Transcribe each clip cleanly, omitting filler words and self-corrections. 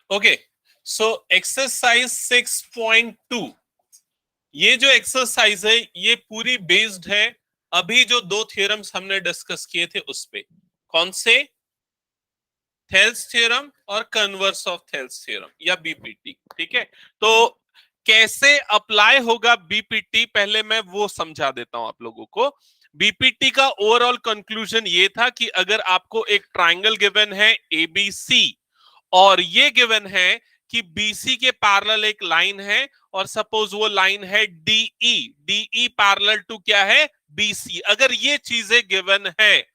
Okay, so exercise 6.2, ये जो exercise है ये पूरी बेस्ड है अभी जो दो थ्योरम्स हमने डिस्कस किए थे उस पे। कौन से? थेल्स थ्योरम और कन्वर्स ऑफ थेल्स थ्योरम या बीपीटी। ठीक है, तो कैसे अप्लाई होगा बीपीटी पहले मैं वो समझा देता हूं आप लोगों को। बीपीटी का ओवरऑल कंक्लूजन ये था कि अगर आपको एक ट्राइंगल गिवन है एबीसी और ये गिवन है कि बीसी के पैरेलल एक लाइन है और सपोज वो लाइन है डीई, डीई पैरेलल टू क्या है? बीसी। अगर ये चीजें गिवन है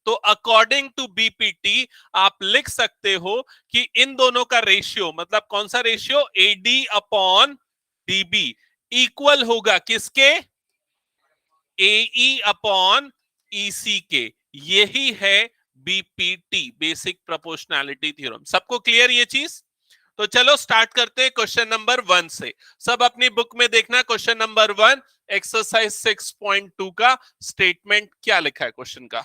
तो अकॉर्डिंग टू बीपीटी आप लिख सकते हो कि इन दोनों का रेशियो, मतलब कौन सा ratio? AD upon DB equal होगा किसके? एई अपॉन ईसी के। यही है बीपीटी, बेसिक प्रोपोर्शनैलिटी थ्योरम। सबको क्लियर ये चीज? तो चलो स्टार्ट करते हैं क्वेश्चन नंबर 1 से। सब अपनी बुक में देखना क्वेश्चन नंबर 1 एक्सरसाइज 6.2 का स्टेटमेंट क्या लिखा है क्वेश्चन का।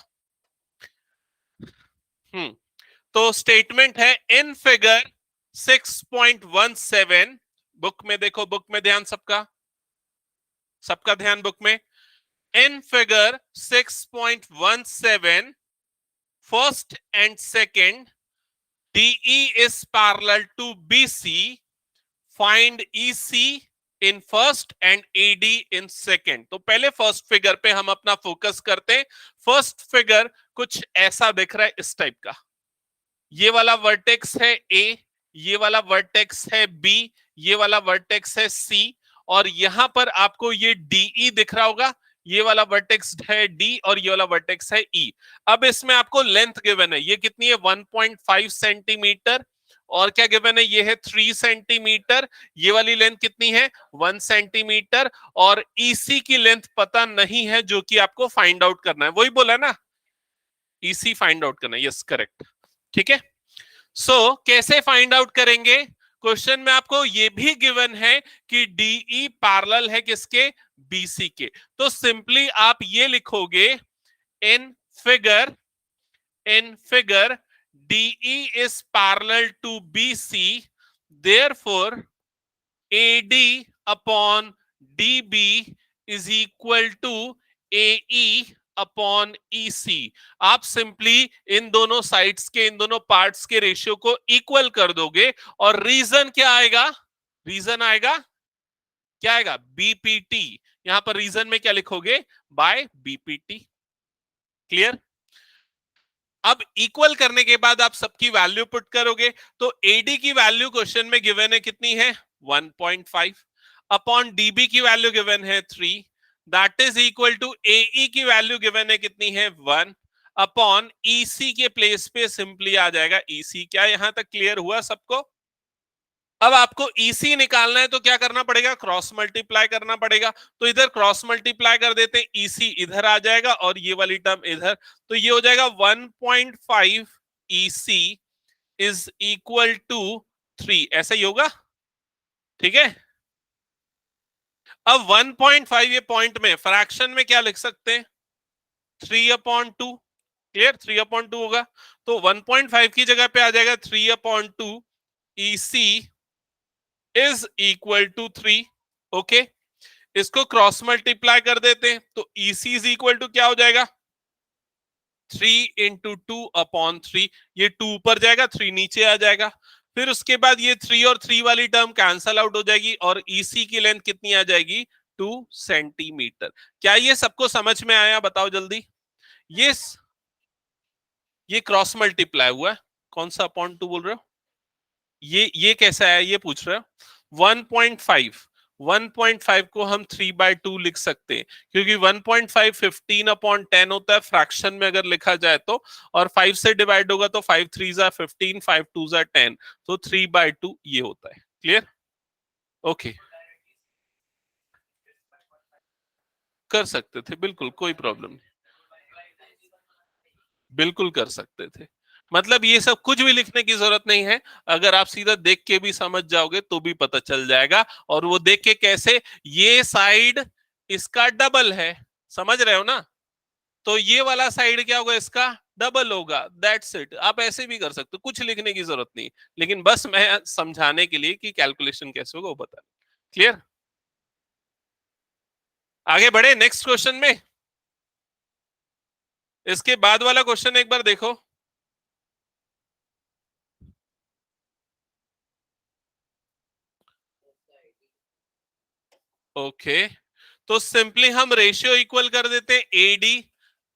तो स्टेटमेंट है इन फिगर 6.17, बुक में देखो, बुक में ध्यान सबका, सबका ध्यान बुक में। In figure 6.17 first and second DE is parallel to BC, find EC in first and AD in second। तो पहले फर्स्ट फिगर पे हम अपना फोकस करते हैं। फर्स्ट फिगर कुछ ऐसा दिख रहा है इस टाइप का। ये वाला वर्टेक्स है ए, ये वाला वर्टेक्स है बी, ये वाला वर्टेक्स है सी, और यहां पर आपको ये डीई दिख रहा होगा। ये वाला वर्टेक्स है डी और ये वाला वर्टेक्स है ई। अब इसमें आपको लेंथ गिवन है, ये कितनी है? 1.5 सेंटीमीटर। और क्या गिवन है? ये है 3 सेंटीमीटर। ये वाली लेंथ कितनी है? 1 सेंटीमीटर। और ईसी की लेंथ पता नहीं है, जो कि आपको फाइंड आउट करना है। वही बोला ना, ईसी फाइंड आउट करना है। Yes, correct. ठीक है, सो कैसे फाइंड आउट करेंगे? क्वेश्चन में आपको ये भी गिवन है कि डीई पैरेलल है किसके? बीसी के। तो सिंपली आप ये लिखोगे in figure, in figure DE is parallel to BC, therefore AD upon DB is equal to AE upon EC। आप सिंपली इन दोनों साइड्स के, इन दोनों पार्ट्स के रेशियो को इक्वल कर दोगे और रीजन क्या आएगा? रीजन आएगा क्या आएगा? बीपीटी। यहां पर रीजन में क्या लिखोगे? By BPT. क्लियर? अब इक्वल करने के बाद आप सबकी वैल्यू पुट करोगे तो एडी की वैल्यू क्वेश्चन में गिवन है कितनी है? 1.5 अपॉन डीबी की वैल्यू गिवन है 3, दैट इज इक्वल टू एई की वैल्यू गिवन है कितनी है? 1 अपॉन ईसी के प्लेस पे सिंपली आ जाएगा ईसी। क्या यहां तक क्लियर हुआ सबको? अब आपको ईसी निकालना है तो क्या करना पड़ेगा? क्रॉस मल्टीप्लाई करना पड़ेगा। तो इधर क्रॉस मल्टीप्लाई कर देते हैं, ईसी इधर आ जाएगा और ये वाली टर्म इधर। तो ये हो जाएगा 1.5 ईसी इज इक्वल टू 3। ऐसा ही होगा, ठीक है। अब 1.5 ये पॉइंट में, फ्रैक्शन में क्या लिख सकते हैं? 3/2। क्लियर? 3/2 होगा। तो 1.5 की जगह पे आ जाएगा 3/2 EC is equal to 3। Okay, इसको क्रॉस मल्टीप्लाई कर देते हैं तो ईसी इज इक्वल टू क्या हो जाएगा? 3 इंटू 2/3। ये 2 ऊपर जाएगा, 3 नीचे आ जाएगा। फिर उसके बाद ये 3 और 3 वाली टर्म कैंसल आउट हो जाएगी और ईसी की लेंथ कितनी आ जाएगी? 2 सेंटीमीटर। क्या ये सबको समझ में आया? बताओ जल्दी। ये क्रॉस मल्टीप्लाई हुआ है। कौन सा अपॉन 2 बोल रहे हो? ये कैसा है ये पूछ रहे हो? 1.5 को हम 3/2 लिख सकते हैं क्योंकि 1.5 15/10 होता है फ्रैक्शन में अगर लिखा जाए तो, और 5 से डिवाइड होगा तो 5 3 15, 5 2 10, तो 3/2 ये होता है। क्लियर? ओके, कर सकते थे, बिल्कुल कोई प्रॉब्लम नहीं, बिल्कुल कर सकते थे। मतलब ये सब कुछ भी लिखने की जरूरत नहीं है, अगर आप सीधा देख के भी समझ जाओगे तो भी पता चल जाएगा। और वो देख के कैसे? ये साइड इसका डबल है, समझ रहे हो ना? तो ये वाला साइड क्या होगा इसका? डबल होगा, दैट्स इट। आप ऐसे भी कर सकते हो, कुछ लिखने की जरूरत नहीं, लेकिन बस मैं समझाने के लिए कि कैलकुलेशन कैसे होगा वो बता। क्लियर? आगे बढ़े नेक्स्ट क्वेश्चन में। इसके बाद वाला क्वेश्चन एक बार देखो। ओके, तो सिंपली हम रेशियो इक्वल कर देते हैं एडी।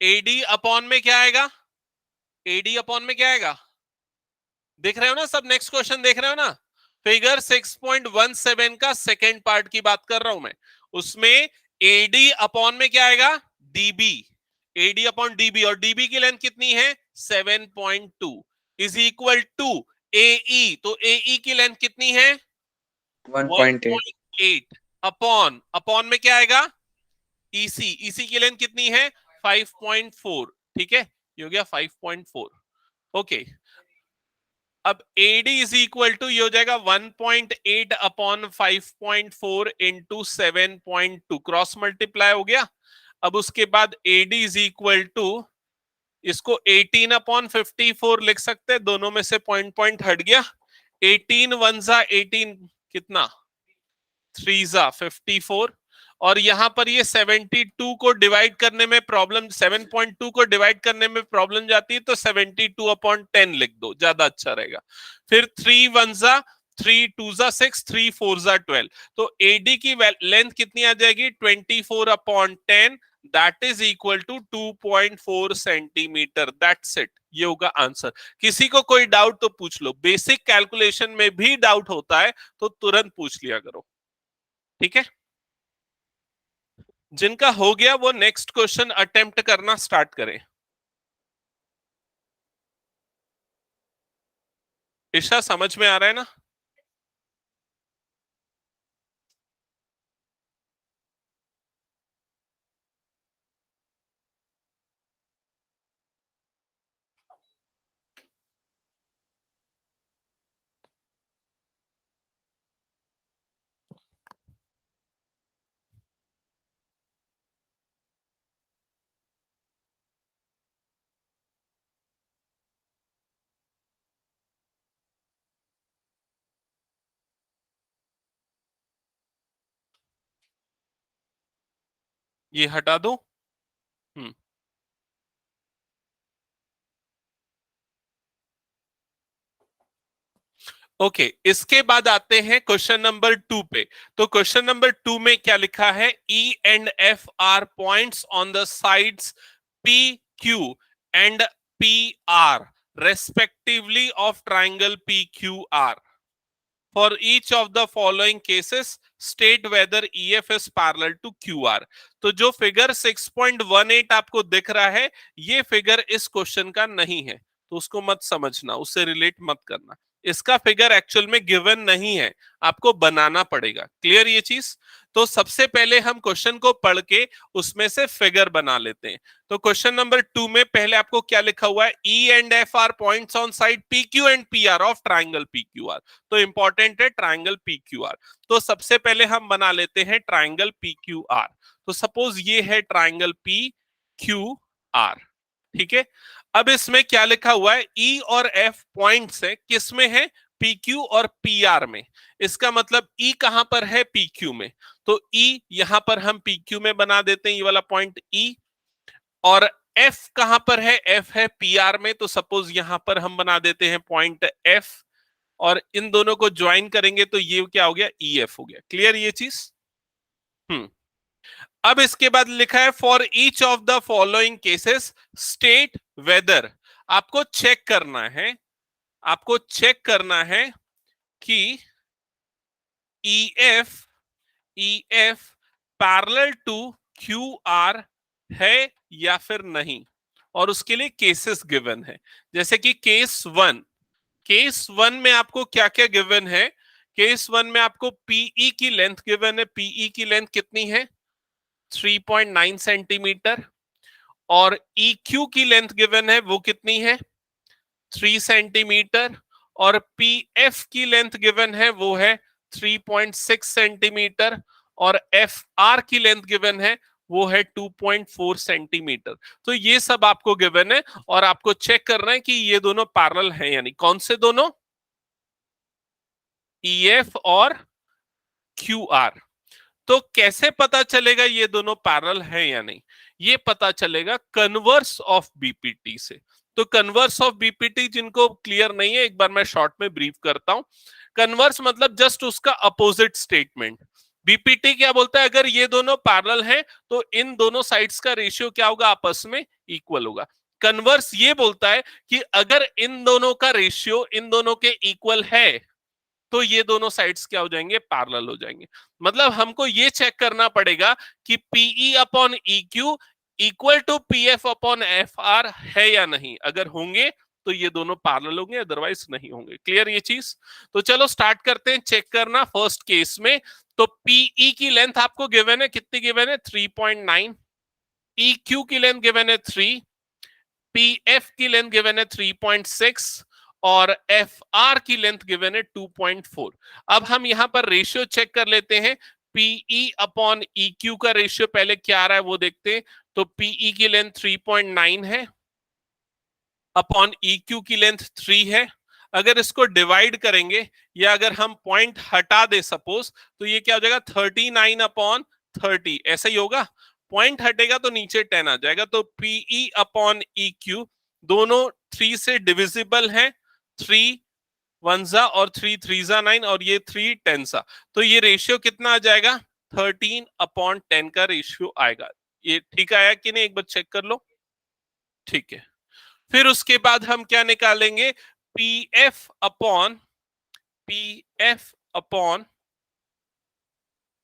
एडी अपॉन में क्या आएगा? एडी अपॉन में क्या आएगा? देख रहे हो ना सब? नेक्स्ट क्वेश्चन देख रहे हो ना? फिगर 6.17 का सेकेंड पार्ट की बात कर रहा हूं मैं। उसमें एडी अपॉन में क्या आएगा? डीबी। एडी अपॉन डीबी, और डीबी की लेंथ कितनी है? 7.2 इज इक्वल टू एई। तो एई की लेंथ कितनी है? 1.8। 1.8 अपॉन, अपॉन में क्या आएगा? ईसी। ईसी की लेंथ कितनी है? 5.4। ठीक है, ये हो गया 5.4। ओके, अब AD इज इक्वल टू ये हो जाएगा 1.8 अपॉन 5.4 इंटू 7.2, क्रॉस मल्टीप्लाई हो गया। अब उसके बाद AD इज इक्वल टू, इसको 18 अपॉन 54 लिख सकते हैं, दोनों में से पॉइंट पॉइंट हट गया। 18 वन जा 18, कितना? 3 जा 54। और यहां पर ये 72 को डिवाइड करने में प्रॉब्लम, 7.2 को डिवाइड करने में प्रॉब्लम जाती है, तो 72 अपॉन 10 लिख दो, ज्यादा अच्छा रहेगा। फिर 3 वन जा 3, 2 जा 6, 3 4 जा 12। तो एडी की लेंथ कितनी आ जाएगी? 24 upon 10, that is equal to 2.4 centimetre. That's it, ये होगा आंसर। किसी को कोई डाउट तो पूछ लो, बेसिक कैलकुलेशन में भी डाउट होता है तो तुरंत पूछ लिया करो। ठीक है, जिनका हो गया वो नेक्स्ट क्वेश्चन अटेम्प्ट करना स्टार्ट करें। ईशा समझ में आ रहा है ना? ये हटा दो। हम्म, ओके, इसके बाद आते हैं क्वेश्चन नंबर 2 पे। तो क्वेश्चन नंबर 2 में क्या लिखा है? E and F R points on the sides P Q and P R respectively of triangle P Q R. For each of the following cases, state whether EF is parallel to QR। तो जो figure 6.18 आपको दिख रहा है, ये figure इस question का नहीं है, तो उसको मत समझना, उससे रिलेट मत करना। इसका फिगर एक्चुअल में गिवन नहीं है, आपको बनाना पड़ेगा। क्लियर ये चीज? तो सबसे पहले हम क्वेश्चन को पढ़ के उसमें से फिगर बना लेते हैं। तो क्वेश्चन नंबर 2 में पहले आपको क्या लिखा हुआ है? E and F R points on side P Q and P R of triangle P Q R. तो इंपॉर्टेंट है ट्राइंगल पी क्यू आर। तो सबसे पहले हम बना लेते हैं ट्राइंगल पी क्यू आर। तो सपोज ये है ट्राइंगल पी क्यू आर। ठीक है, अब इसमें क्या लिखा हुआ है? ई और एफ पॉइंट्स है, किसमें है? पी क्यू और पी आर में। इसका मतलब ई कहां पर है? पी क्यू में। तो ई यहां पर हम पी क्यू में बना देते हैं, ये वाला पॉइंट ई। और एफ कहां पर है? एफ है पीआर में, तो सपोज यहां पर हम बना देते हैं पॉइंट एफ, और इन दोनों को ज्वाइन करेंगे तो ये क्या हो गया? ई एफ हो गया। क्लियर ये चीज? हम्म, अब इसके बाद लिखा है for each of the following cases state whether. आपको चेक करना है, आपको चेक करना है कि E F parallel to Q R है या फिर नहीं, और उसके लिए केसेस गिवन है। जैसे कि केस वन में आपको क्या क्या गिवन है? केस वन में आपको पीई की लेंथ गिवन है। पीई की लेंथ कितनी है? 3.9 सेंटीमीटर। और EQ की लेंथ गिवन है, वो कितनी है? 3 सेंटीमीटर। और PF की लेंथ गिवन है, वो है 3.6 सेंटीमीटर। और FR की लेंथ गिवन है, वो है 2.4 सेंटीमीटर। तो ये सब आपको गिवन है और आपको चेक करना है कि ये दोनों पैरेलल हैं यानी कौन से दोनों, EF और QR। तो कैसे पता चलेगा ये दोनों पैरेलल हैं या नहीं, ये पता चलेगा कन्वर्स ऑफ बीपीटी से। तो कन्वर्स ऑफ बीपीटी जिनको क्लियर नहीं है एक बार मैं शॉर्ट में ब्रीफ करता हूं। कन्वर्स मतलब जस्ट उसका अपोजिट स्टेटमेंट। बीपीटी क्या बोलता है, अगर ये दोनों पैरेलल हैं तो इन दोनों साइड्स का रेशियो क्या होगा, आपस में इक्वल होगा। कन्वर्स ये बोलता है कि अगर इन दोनों का रेशियो इन दोनों के इक्वल है तो ये दोनों साइड्स क्या हो जाएंगे, पैरेलल हो जाएंगे। मतलब हमको ये चेक करना पड़ेगा कि PE upon EQ equal to PF upon FR है या नहीं। अगर होंगे तो ये दोनों पैरेलल होंगे, अदरवाइज नहीं होंगे। क्लियर ये चीज। तो चलो स्टार्ट करते हैं चेक करना। फर्स्ट केस में तो PE की लेंथ आपको गिवन है, कितनी गिवन है, 3.9। EQ की लेंथ गिवन है 3, PF की लेंथ गिवन है 3.6 और FR की लेंथ गिवन है 2.4। अब हम यहां पर रेशियो चेक कर लेते हैं। PE अपॉन EQ का रेशियो पहले क्या आ रहा है वो देखते हैं। तो PE की लेंथ 3.9 है अपॉन EQ की लेंथ 3 है। अगर इसको डिवाइड करेंगे या अगर हम पॉइंट हटा दे सपोज, तो ये क्या हो जाएगा, 39 अपॉन 30, ऐसा ही होगा। पॉइंट हटेगा तो नीचे 10 आ जाएगा। तो PE अपॉन EQ दोनों 3 से डिविजिबल हैं, 3 1 और 3 3 9 और ये 3 10। तो ये रेशियो कितना आ जाएगा, 13 अपॉन 10 का रेशियो आएगा। ये ठीक आया कि नहीं, एक बार चेक कर लो। ठीक है, फिर उसके बाद हम क्या निकालेंगे, PF अपॉन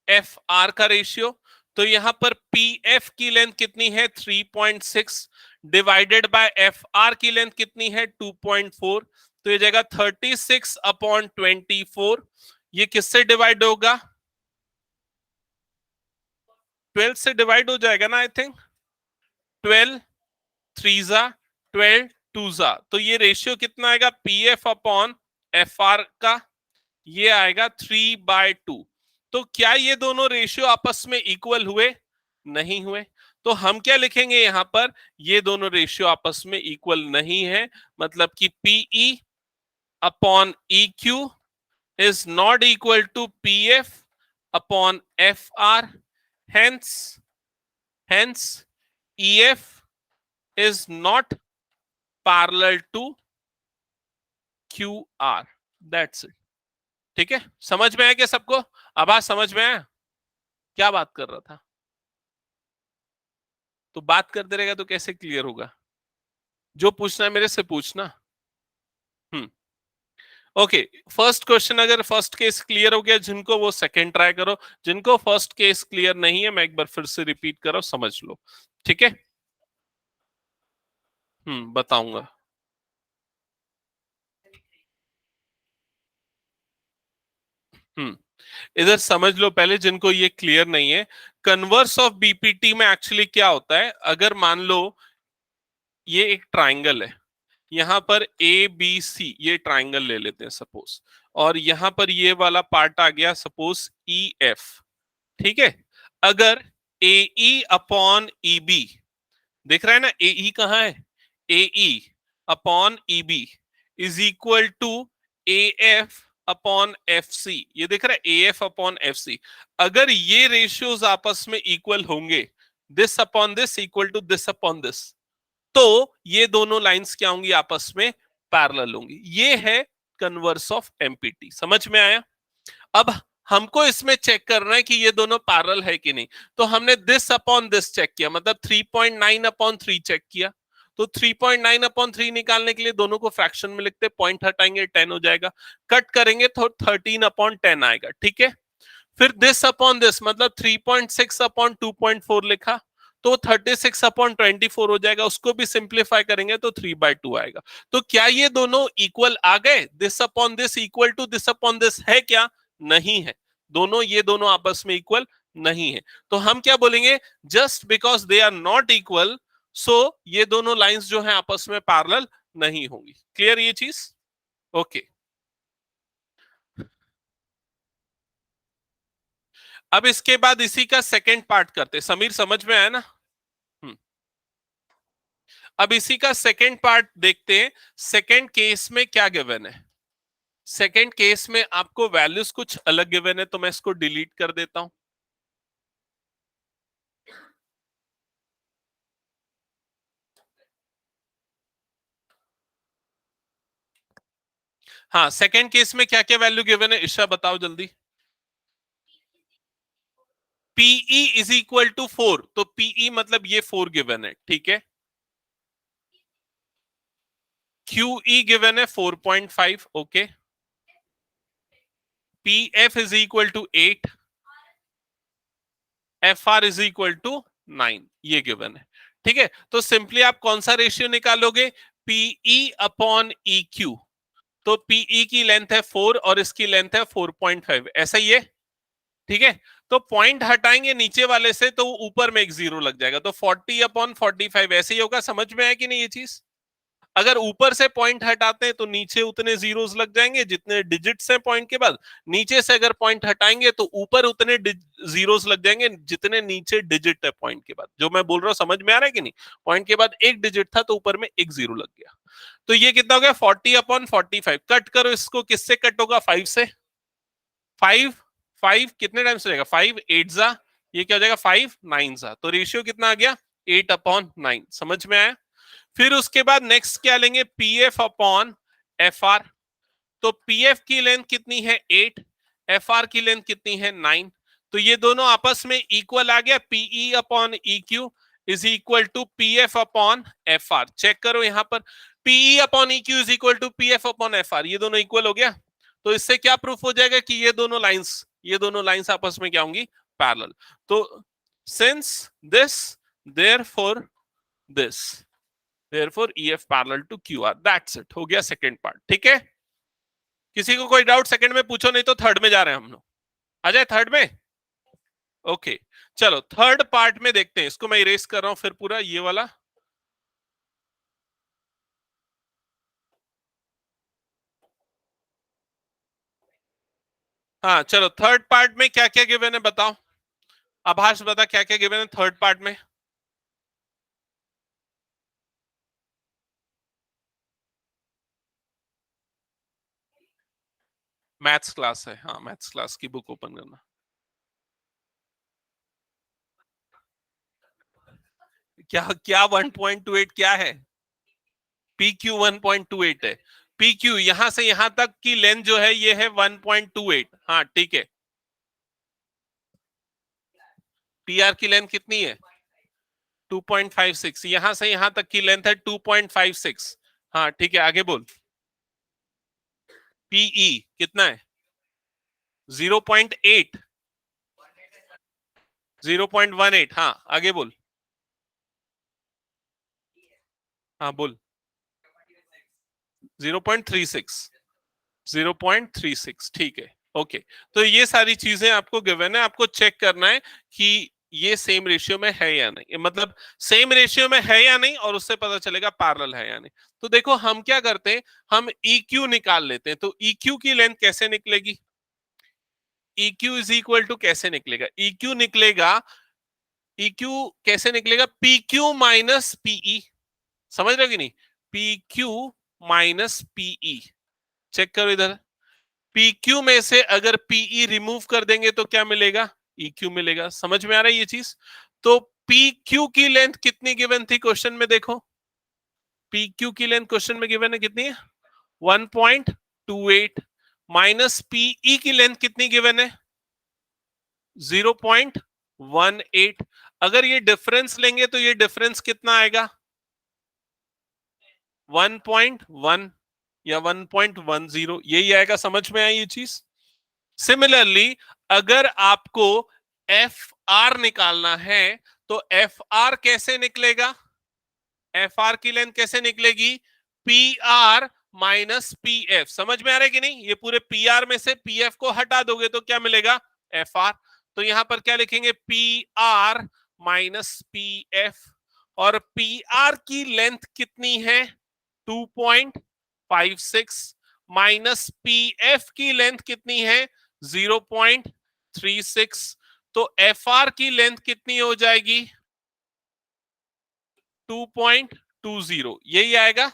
FR का रेशियो। तो यहां पर PF की लेंथ कितनी है, 3.6 डिवाइडेड बाय FR की लेंथ कितनी है, 2.4। तो ये जाएगा 36 अपॉन 24। ये किससे डिवाइड होगा, 12 से डिवाइड हो जाएगा ना, आई थिंक 12 3 12 2 तो ये रेशियो कितना आएगा, PF अपॉन FR का, ये आएगा 3/2। तो क्या ये दोनों रेशियो आपस में इक्वल हुए, नहीं हुए। तो हम क्या लिखेंगे यहां पर, ये दोनों रेशियो आपस में इक्वल नहीं है, मतलब कि PE upon EQ is not equal to PF upon FR. Hence EF is not parallel to QR. That's it. ठीक है, समझ में आया क्या सबको, आवाज समझ में आया, क्या बात कर रहा था। तो बात करते रहेगा तो कैसे क्लियर होगा, जो पूछना है मेरे से पूछना। ओके, फर्स्ट क्वेश्चन अगर फर्स्ट केस क्लियर हो गया जिनको, वो सेकंड ट्राई करो। जिनको फर्स्ट केस क्लियर नहीं है मैं एक बार फिर से रिपीट करो, समझ लो। ठीक है, बताऊंगा। इधर समझ लो पहले जिनको ये क्लियर नहीं है। कन्वर्स ऑफ बीपीटी में एक्चुअली क्या होता है, अगर मान लो ये एक ट्राइंगल है, यहां पर ABC, ये ट्राइंगल ले लेते हैं सपोज, और यहां पर ये वाला पार्ट आ गया सपोज EF। ठीक है, अगर AE अपॉन EB, देख रहा है ना AE कहाँ है, AE upon EB is equal to AF upon FC, ये देख रहा है AF अपॉन FC। अगर ये रेशियोज आपस में इक्वल होंगे, this upon this equal to this upon this, तो ये दोनों लाइंस क्या होंगी, आपस में पैरेलल होंगी। ये है कन्वर्स ऑफ एमपीटी। समझ में आया। अब हमको इसमें चेक करना है कि ये दोनों पैरेलल है कि नहीं। तो हमने दिस अपॉन दिस चेक किया, मतलब 3.9 अपॉन 3 चेक किया। तो 3.9 अपॉन 3 निकालने के लिए दोनों को फ्रैक्शन में लिखते, पॉइंट हटाएंगे 10 हो जाएगा, कट करेंगे तो 13 अपॉन 10 आएगा। ठीक है, फिर दिस अपॉन दिस मतलब 3.6 अपॉन 2.4 लिखा, तो 36 अपॉन 24 हो जाएगा। उसको भी सिंप्लीफाई करेंगे तो 3/2 आएगा। तो क्या ये दोनों इक्वल आ गए, this upon this equal to this upon this है क्या, नहीं है। दोनों ये दोनों आपस में इक्वल नहीं है। तो हम क्या बोलेंगे, just because they are not equal, so ये दोनों लाइंस जो है आपस में पैरेलल नहीं होंगी। क्लियर ये चीज, ओके। अब इसके बाद इसी का सेकंड पार्ट करते, समीर समझ में आया ना? अब इसी का सेकंड पार्ट देखते हैं। सेकंड केस में क्या गिवन है? सेकंड केस में आपको वैल्यूज कुछ अलग गिवन है, तो मैं इसको डिलीट कर देता हूं। हाँ, सेकंड केस में क्या क्या वैल्यू गिवन है, ईशा बताओ जल्दी। पीई इज इक्वल टू 4, तो पीई मतलब ये 4 गिवन है, ठीक है। क्यूई गिवन है 4.5, okay. P F is equal to 8, F R is equal to 9, ये गिवन है, ठीक है। तो सिंपली आप कौन सा रेशियो निकालोगे? PE upon E Q. तो पीई की लेंथ है 4 और इसकी लेंथ है 4.5, ऐसा ही है, ठीक है। तो पॉइंट हटाएंगे नीचे वाले से तो ऊपर में एक जीरो लग जाएगा, तो 40 अपॉन 45 ऐसे ही होगा। समझ में आया कि नहीं ये चीज? अगर ऊपर से पॉइंट हटाते हैं तो नीचे उतने जीरोस लग जाएंगे जितने डिजिट्स हैं पॉइंट के बाद। नीचे से अगर पॉइंट हटाएंगे तो ऊपर उतने जीरोस लग जाएंगे जितने नीचे डिजिट है पॉइंट के बाद। जो मैं बोल रहा हूं समझ में आ रहा है कि नहीं? पॉइंट के बाद एक डिजिट था तो ऊपर में एक जीरो लग गया। तो ये कितना हो गया? 40 अपॉन 45। कट करो इसको, किससे कट होगा? 5 से। 5 5 कितने टाइम्स हो जाएगा? 5 8 जा, ये क्या हो जाएगा? 5 9 जा। तो रेशियो कितना आ गया? 8 अपॉन 9। समझ में आया? फिर उसके बाद नेक्स्ट क्या लेंगे? P F upon F R. तो पी एफ की लेंथ कितनी है? 8, एफ आर की लेंथ कितनी है? 9। तो ये दोनों आपस में इक्वल आ गया। PE upon E Q is equal to P F upon F R. Check करो यहां पर, PE upon E Q is equal to P F upon F R, ये दोनों इक्वल हो गया। तो इससे क्या प्रूफ हो जाएगा कि ये दोनों लाइंस आपस में क्या होंगी? पैरेलल। तो since this, therefore this, therefore EF parallel to QR, that's it, हो गया सेकंड पार्ट, ठीक है। किसी को कोई डाउट सेकंड में पूछो, नहीं तो थर्ड में जा रहे हैं हम लोग। आ जाए थर्ड में, ओके। चलो थर्ड पार्ट में देखते हैं। इसको मैं इरेज कर रहा हूं फिर पूरा ये वाला। हाँ चलो, थर्ड पार्ट में क्या क्या गिवन है बताओ। आभास बता क्या क्या गिवन है थर्ड पार्ट में। मैथ्स क्लास है, हाँ मैथ्स क्लास की बुक ओपन करना। क्या क्या 1.28 क्या है? पी क्यू 1.28 है। पी क्यू यहां से यहां तक की लेंथ जो है ये है 1.28, हाँ ठीक है। पी आर की लेंथ कितनी है? 2.56। यहां से यहां तक की लेंथ है 2.56, हाँ ठीक है। आगे बोल। पीई कितना है? 0.8, 0.18, हाँ आगे बोल। हाँ बोल। 0.36, 0.36, ठीक है, ओके। तो ये सारी चीजें आपको गिवन है, आपको चेक करना है कि ये सेम रेशियो में है या नहीं, मतलब सेम रेशियो में है या नहीं, और उससे पता चलेगा पैरेलल है या नहीं। तो देखो हम क्या करते हैं, हम EQ निकाल लेते हैं। तो EQ की लेंथ कैसे निकलेगी? EQ इज इक्वल टू कैसे निकलेगा? EQ निकलेगा, EQ कैसे निकलेगा? PQ minus PE। समझ रहे हो कि नहीं? PQ minus PE। चेक करो इधर, PQ में से अगर PE रिमूव कर देंगे तो क्या मिलेगा? EQ मिलेगा। समझ में आ रहा है ये चीज? तो PQ की लेंथ कितनी गिवन थी क्वेश्चन में? देखो PQ की लेंथ क्वेश्चन में गिवन है कितनी है? 1.28 माइनस PE की लेंथ कितनी गिवन है? 0.18। अगर ये डिफरेंस लेंगे तो ये डिफरेंस कितना आएगा? 1.1 या 1.10, यही आएगा। समझ में आई ये चीज? सिमिलरली अगर आपको एफ आर निकालना है तो एफ आर कैसे निकलेगा? एफ आर की लेंथ कैसे निकलेगी? P R minus P F. समझ में आ रहा है कि नहीं? ये पूरे पी आर में से पी एफ को हटा दोगे तो क्या मिलेगा? F R. तो यहां पर क्या लिखेंगे? P R minus P F. और पी आर की लेंथ कितनी है? 2.56 माइनस पी एफ की लेंथ कितनी है? 0.36। तो FR की लेंथ कितनी हो जाएगी? 2.20, यही आएगा।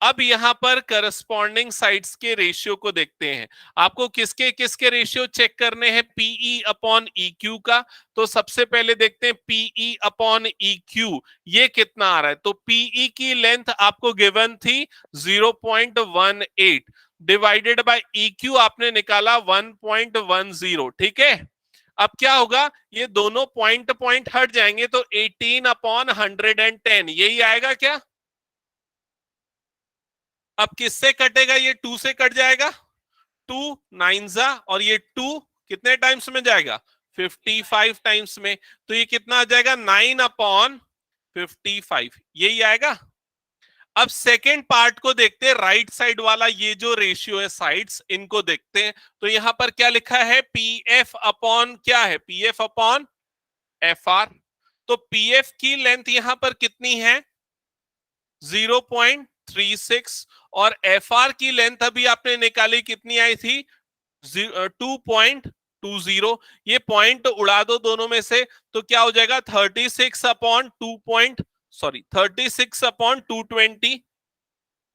अब यहां पर करस्पॉन्डिंग साइड्स के रेशियो को देखते हैं। आपको किसके किसके रेशियो चेक करने हैं? पीई अपॉन EQ का। तो सबसे पहले देखते हैं पीई अपॉन EQ, ये कितना आ रहा है। तो पीई की लेंथ आपको गिवन थी 0.18, डिवाइडेड बाय EQ आपने निकाला 1.10। ठीक है, अब क्या होगा, ये दोनों पॉइंट पॉइंट हट जाएंगे तो 18 अपॉन 110, यही आएगा क्या? अब किससे कटेगा? ये 2 से कट जाएगा, 2 9 और ये 2 कितने टाइम्स में जाएगा? 55 टाइम्स में। तो ये कितना आ जाएगा? 9 अपॉन 55, यही आएगा। अब सेकेंड पार्ट को देखते हैं, राइट साइड वाला ये जो रेशियो है साइड्स, इनको देखते हैं। तो यहां पर क्या लिखा है? PF अपॉन क्या है? PF upon FR। तो PF की लेंथ यहां पर कितनी है? 0.36, और FR की लेंथ अभी आपने निकाली, कितनी आई थी? 2.20। ये पॉइंट उड़ा दो दोनों में से, तो क्या हो जाएगा? 36 अपॉन 220।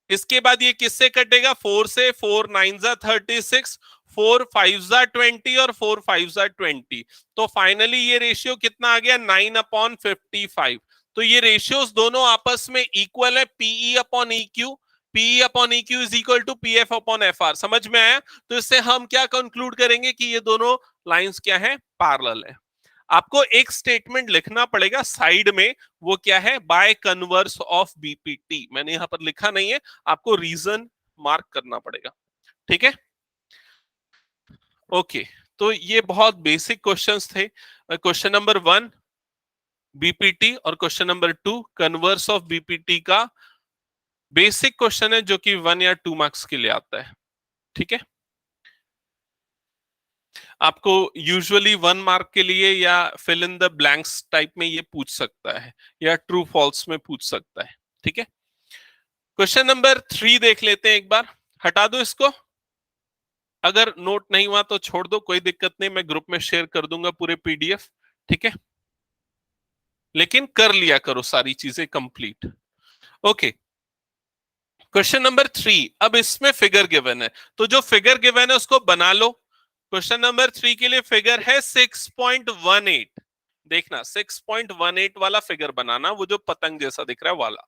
इसके बाद ये किससे कटेगा? 4 से। 4 9 36, 4 5 20 और 4 5 20। तो फाइनली ये रेशियो कितना आ गया? 9 अपॉन 55। तो ये रेशियोज दोनों आपस में इक्वल है, PE upon EQ। PE upon EQ is equal to PF upon FR। समझ में आया? तो इससे हम क्या कंक्लूड करेंगे कि ये दोनों लाइंस क्या है? पैरेलल है। आपको एक स्टेटमेंट लिखना पड़ेगा साइड में, वो क्या है? By converse of BPT. मैंने यहां पर लिखा नहीं है, आपको रीजन मार्क करना पड़ेगा। ठीक है, ओके। तो ये बहुत बेसिक क्वेश्चंस थे। क्वेश्चन नंबर 1 बीपीटी और question number 2 converse of BPT का बेसिक क्वेश्चन है, जो कि 1 या 2 मार्क्स के लिए आता है। ठीक है, आपको यूजुअली 1 मार्क के लिए या fill in the blanks type में ये पूछ सकता है, या ट्रू फॉल्स में पूछ सकता है। ठीक है, क्वेश्चन नंबर 3 देख लेते हैं एक बार। हटा दो इसको, अगर नोट नहीं हुआ तो छोड़ दो, कोई दिक्कत नहीं, मैं ग्रुप में शेयर कर दूंगा पूरे PDF। ठीक है, लेकिन कर लिया करो सारी चीजें कंप्लीट। Okay, question number 3। अब इसमें फिगर गिवन है, तो जो फिगर गिवन है उसको बना लो। क्वेश्चन नंबर 3 के लिए फिगर है 6.18। देखना, 6.18 वाला फिगर बनाना, वो जो पतंग जैसा दिख रहा है वाला।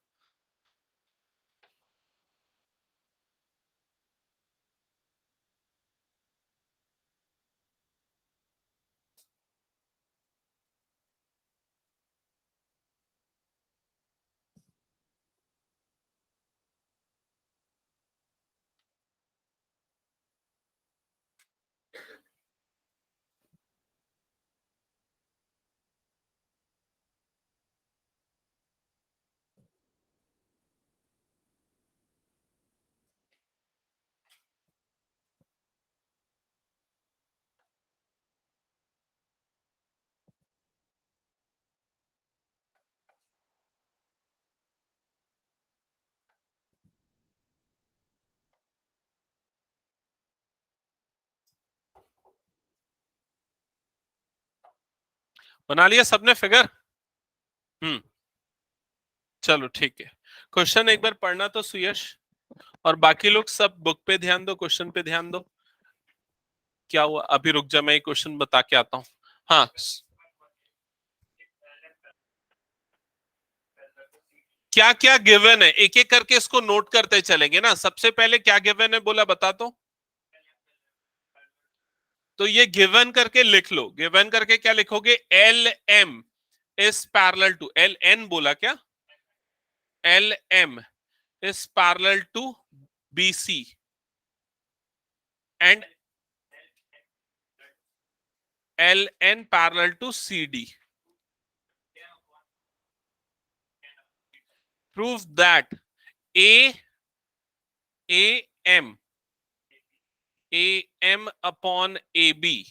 बना लिया सबने फिगर? चलो ठीक है। क्वेश्चन एक बार पढ़ना तो सुयश, और बाकी लोग सब बुक पे ध्यान दो, क्वेश्चन पे ध्यान दो। क्या हुआ? अभी रुक जा, मैं क्वेश्चन बता के आता हूँ। हाँ, क्या क्या गिवन है, एक एक करके इसको नोट करते चलेंगे ना। सबसे पहले क्या गिवन है बोला, बता तो ये गिवन करके लिख लो। गिवन करके क्या लिखोगे? LM is parallel to, LN बोला क्या? LM is parallel to BC and LN parallel to CD. Prove that AM upon AB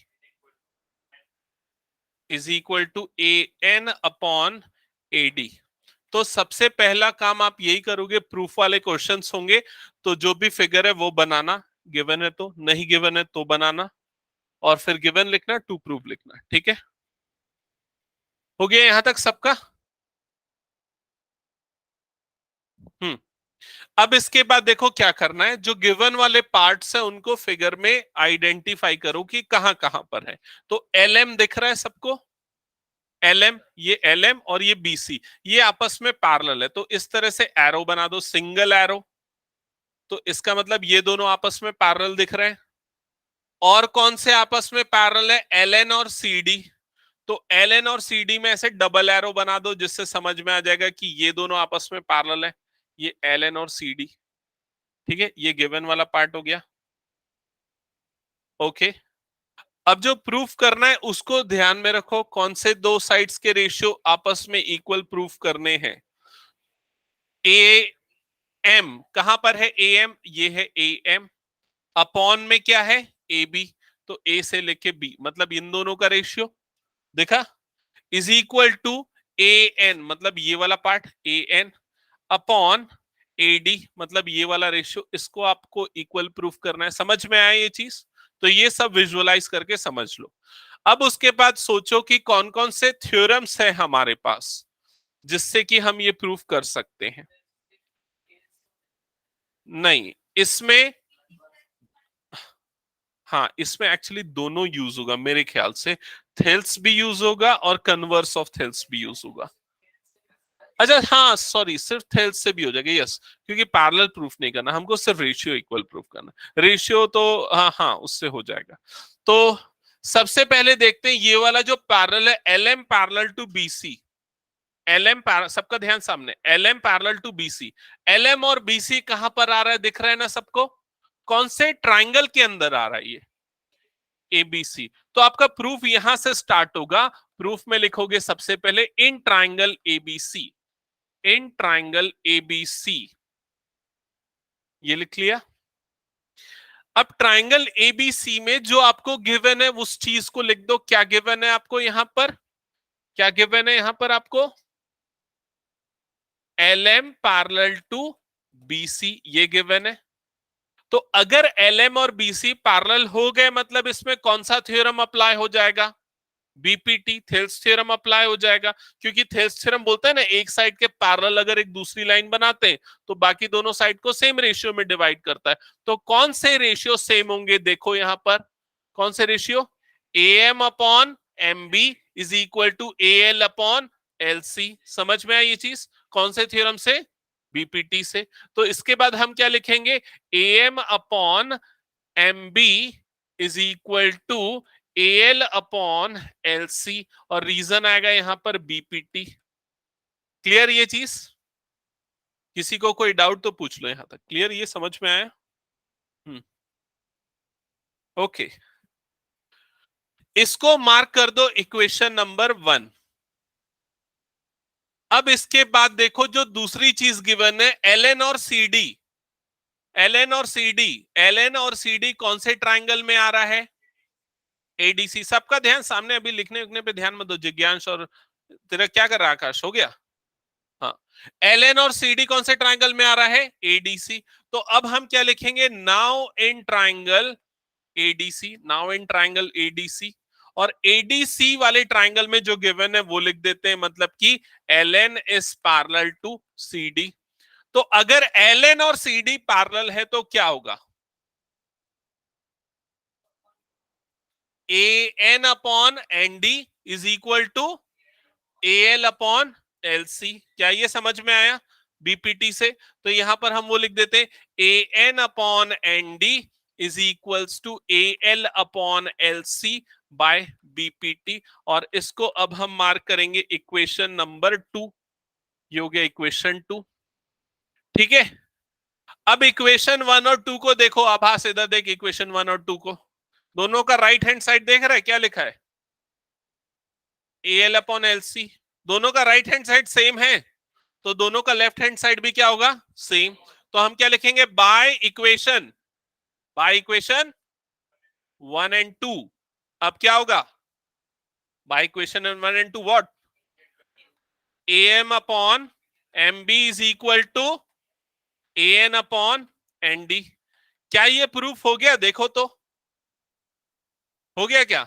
is equal to AN upon AD. तो सबसे पहला काम आप यही करोगे, प्रूफ वाले क्वेश्चंस होंगे तो जो भी फिगर है वो बनाना, गिवन है तो, नहीं गिवन है तो बनाना। और फिर गिवन लिखना, टू प्रूव लिखना। ठीक है, हो गया यहां तक सबका? अब इसके बाद देखो क्या करना है, जो गिवन वाले पार्ट्स है उनको फिगर में आइडेंटिफाई करो कि कहां कहां पर है। तो एल एम दिख रहा है सबको, एल एम, ये एल एम और ये बीसी, ये आपस में पैरेलल है, तो इस तरह से एरो बना दो, सिंगल एरो। तो इसका मतलब ये दोनों आपस में पैरेलल दिख रहे हैं। और कौन से आपस में पैरेलल है? एल एन और सी डी। तो एल एन और सी डी में ऐसे डबल एरो बना दो, जिससे समझ में आ जाएगा कि ये दोनों आपस में पैरेलल है, ये एल एन और सी डी। ठीक है, ये गिवन वाला पार्ट हो गया। ओके, अब जो प्रूफ करना है उसको ध्यान में रखो, कौन से दो साइड्स के रेशियो आपस में इक्वल प्रूफ करने हैं। ए एम कहां पर है? ए एम, ये है ए एम, अपॉन में क्या है? A B. तो ए से लेके बी, मतलब इन दोनों का रेशियो देखा, is equal to A N, मतलब ये वाला part A N, upon A D, मतलब ये वाला रेशियो। इसको आपको इक्वल प्रूफ करना है। समझ में आया ये चीज? तो ये सब विजुअलाइज करके समझ लो। अब उसके बाद सोचो कि कौन कौन से थ्योरम्स है हमारे पास जिससे कि हम ये प्रूफ कर सकते हैं। नहीं, इसमें, हाँ इसमें एक्चुअली दोनों यूज होगा मेरे ख्याल से, थेल्स भी यूज होगा और कन्वर्स ऑफ थेल्स भी यूज होगा। अच्छा हाँ सॉरी, सिर्फ थेल्स से भी हो जाएगा, यस, क्योंकि पैरेलल प्रूफ नहीं करना हमको, सिर्फ रेशियो इक्वल प्रूफ करना। रेशियो तो हाँ हाँ उससे हो जाएगा। तो सबसे पहले देखते हैं ये वाला जो पैरेलल है, L M parallel to BC. L M, सबका ध्यान सामने, L M parallel to BC. L M और बीसी कहां पर आ रहा है? दिख रहा है ना सबको? कौन से ट्राइंगल के अंदर आ रहा है ये? एबीसी। तो आपका प्रूफ यहां से स्टार्ट होगा। प्रूफ में लिखोगे सबसे पहले in triangle ABC, in triangle ABC, ये लिख लिया। अब ट्राइंगल एबीसी में जो आपको गिवन है उस चीज को लिख दो। क्या गिवन है आपको यहां पर? क्या गिवन है यहां पर आपको? L M parallel to BC, ये गिवन है। तो अगर एल एम और बीसी पैरेलल हो गए, मतलब इसमें कौन सा थ्योरम अप्लाई हो जाएगा? बीपीटी, थेल्स थ्योरम अप्लाई हो जाएगा। क्योंकि थेल्स थ्योरम बोलता है ना, एक साइड के पैरेलल अगर एक दूसरी लाइन बनाते हैं तो बाकी दोनों साइड को सेम रेशियो में डिवाइड करता है। तो कौन से रेशियो सेम होंगे? देखो यहां पर कौन से ratio? A M upon M B is equal to A L upon L C. समझ में आई ये चीज? कौन से थ्योरम से? बीपीटी से। तो इसके बाद हम क्या लिखेंगे? A M upon M B is equal to A L upon L C, और रीजन आएगा यहां पर बीपीटी। क्लियर ये चीज? किसी को कोई डाउट तो पूछ लो यहां तक। क्लियर, ये समझ में आया? ओके, इसको मार्क कर दो इक्वेशन नंबर 1। अब इसके बाद देखो जो दूसरी चीज गिवन है, एल एन और सी डी। एल एन और सी डी, एल एन और सी डी कौन से ट्राइंगल में आ रहा है? एडीसी। सबका ध्यान सामने, अभी लिखने उखने पे ध्यान मत दो। जिज्ञांश और तेरा क्या कर रहा है आकाश? हो गया? हाँ, एल एन और सी डी कौन से ट्राइंगल में आ रहा है? एडीसी। तो अब हम क्या लिखेंगे? Now in triangle ADC, now in triangle ADC. और एडीसी वाले ट्राइंगल में जो गिवन है वो लिख देते हैं, मतलब कि L N is parallel to C D. तो अगर एल एन और सी डी पैरेलल है तो क्या होगा? A N upon N D is equal to A L upon L C. क्या ये समझ में आया बीपीटी से? तो यहां पर हम वो लिख देते हैं, A N upon N D is equals to A L upon L C by BPT. और इसको अब हम मार्क करेंगे इक्वेशन नंबर 2। ये हो गया इक्वेशन 2। ठीक है, अब इक्वेशन 1 और 2 को देखो। आभास इधर देख, इक्वेशन 1 और 2 को, दोनों का राइट हैंड साइड देख रहा है? क्या लिखा है? A L upon L C. दोनों का राइट हैंड साइड सेम है, तो दोनों का लेफ्ट हैंड साइड भी क्या होगा? सेम। तो हम क्या लिखेंगे? By equation, by equation 1 and 2। अब क्या होगा? By equation 1 and 2 what? A M upon M B is equal to A N upon N D. क्या ये प्रूफ हो गया? देखो तो, हो गया क्या?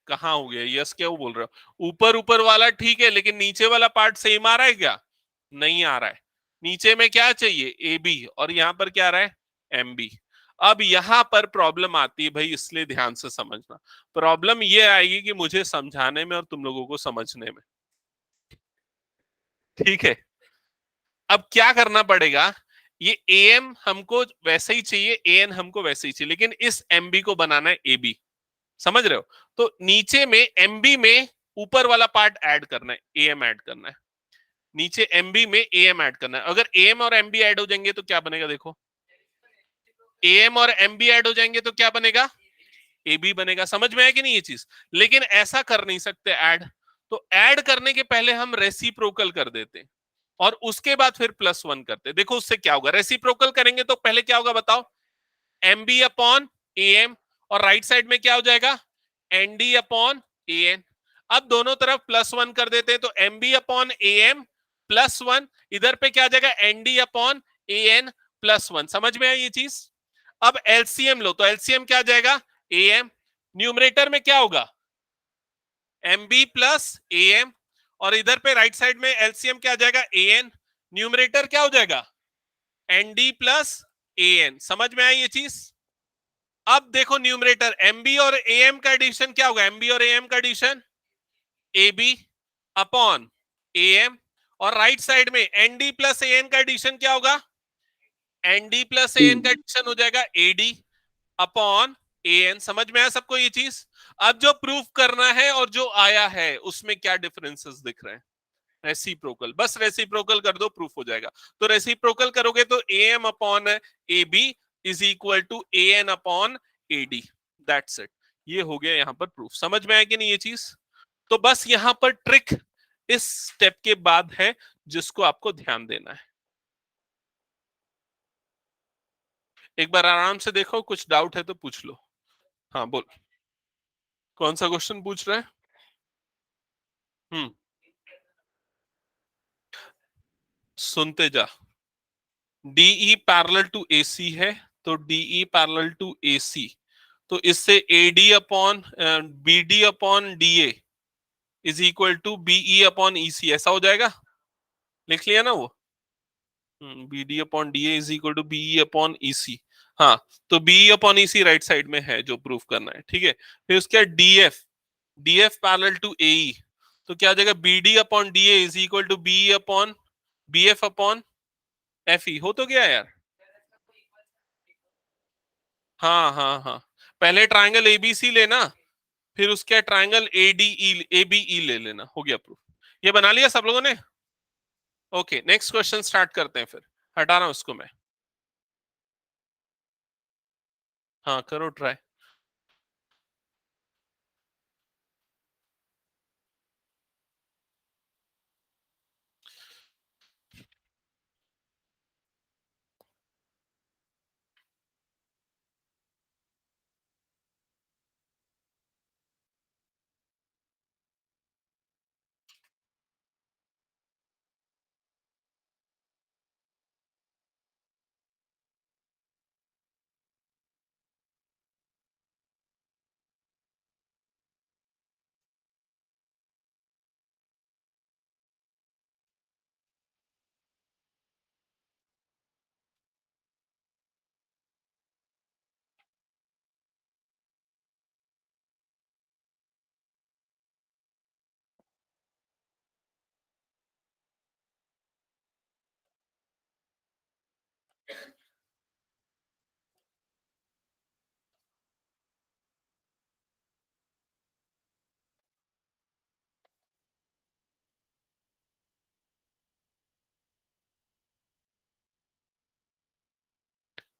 कहाँ हो गया? यस क्या बोल रहे हो? ऊपर ऊपर वाला ठीक है, लेकिन नीचे वाला पार्ट सेम आ रहा है क्या? नहीं आ रहा है। नीचे में क्या चाहिए? ए बी, और यहां पर क्या आ रहा है? M B. अब यहां पर प्रॉब्लम आती है भाई, इसलिए ध्यान से समझना। प्रॉब्लम ये आएगी कि मुझे समझाने में और तुम लोगों को समझने में। ठीक है, अब क्या करना पड़ेगा? ये ए एम हमको वैसे ही चाहिए, ए एन हमको वैसे ही चाहिए, लेकिन इस एम बी को बनाना है ए बी। समझ रहे हो? तो नीचे में एमबी में ऊपर वाला पार्ट ऐड करना है, एएम ऐड करना है। नीचे एमबी में एएम ऐड करना है। अगर एएम और एमबी ऐड हो जाएंगे तो क्या बनेगा? देखो, एएम और एमबी ऐड हो जाएंगे तो क्या बनेगा? ए बी बनेगा। समझ में आया कि नहीं ये चीज? लेकिन ऐसा कर नहीं सकते ऐड। तो ऐड करने के पहले हम रेसिप्रोकल कर देते और उसके बाद फिर प्लस वन करते। देखो उससे क्या होगा? रेसिप्रोकल करेंगे तो पहले क्या होगा बताओ? M B upon A M, और राइट साइड में क्या हो जाएगा? N D upon A N. अब दोनों तरफ प्लस वन कर देते हैं, तो M B upon A M plus one. इधर पे क्या आ जाएगा? N D upon A N plus one. समझ में आई ये चीज? अब एलसीएम लो, तो एलसीएम क्या आ जाएगा? A M. न्यूमरेटर में क्या होगा? M B plus A M, और इधर पे राइट साइड में एलसीएम क्या आ जाएगा? A N. न्यूमरेटर क्या हो जाएगा? N D plus A N. समझ में आई ये चीज? अब देखो न्यूमरेटर एमबी और एएम का एडिशन क्या होगा? एमबी और एएम का addition A B upon AM, और राइट साइड में एनडी प्लस एएन का एडिशन क्या होगा? एनडी प्लस एएन का एडिशन हो जाएगा एडी अपॉन एएन। समझ में आया सबको ये चीज? अब जो प्रूफ करना है और जो आया है उसमें क्या डिफरेंसेस दिख रहे हैं? रेसिप्रोकल, बस रेसिप्रोकल कर दो, प्रूफ हो जाएगा। तो रेसिप्रोकल करोगे तो A M upon A B is equal to A N upon A D. That's it. ये हो गया यहां पर प्रूफ। समझ में आया कि नहीं ये चीज? तो बस यहां पर ट्रिक इस स्टेप के बाद है जिसको आपको ध्यान देना है। एक बार आराम से देखो, कुछ डाउट है तो पूछ लो। हाँ बोल, कौन सा क्वेश्चन पूछ रहे हैं? हम्म, सुनते जा। डीई पैरेलल टू एसी है, तो डीई पैरेलल टू एसी, तो इससे AD upon BD upon DA is equal to BE upon EC, ऐसा हो जाएगा। लिख लिया ना वो? BD upon DA is equal to BE upon EC. हाँ, तो BE upon EC right side में है जो प्रूफ करना है। ठीक है, फिर उसके बाद DF, DF parallel to AE, तो क्या हो जाएगा? BD upon DA is equal to BE upon BF upon FE. हो तो गया यार। हाँ हाँ हाँ, पहले ट्राइंगल एबीसी लेना, फिर उसके ट्राइंगल एडीई एबीई ले लेना। हो गया प्रूफ। ये बना लिया सब लोगों ने? ओके, नेक्स्ट क्वेश्चन स्टार्ट करते हैं फिर। हटा रहा हूं उसको मैं। हाँ करो ट्राई।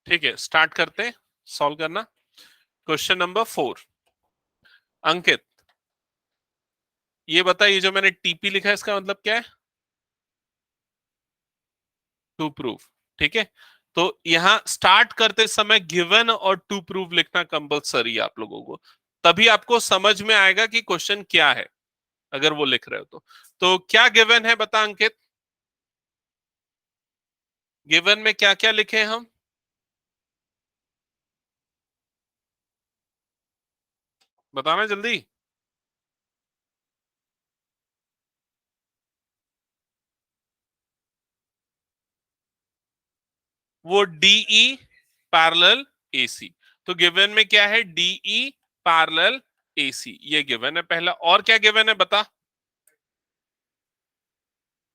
ठीक है, स्टार्ट करते हैं सॉल्व करना। Question number 4। अंकित, ये बता, ये जो मैंने टीपी लिखा है इसका मतलब क्या है? To proof. ठीक है, तो यहां स्टार्ट करते समय गिवन और टू प्रूफ लिखना कंपलसरी है आप लोगों को, तभी आपको समझ में आएगा कि क्वेश्चन क्या है। अगर वो लिख रहे हो तो क्या गिवन है बता अंकित? गिवन में क्या क्या लिखे हम? बताना जल्दी। वो डीई पैरेलल एसी। तो गिवन में क्या है? डीई पैरेलल एसी, ये गिवन है पहला। और क्या गिवन है बता?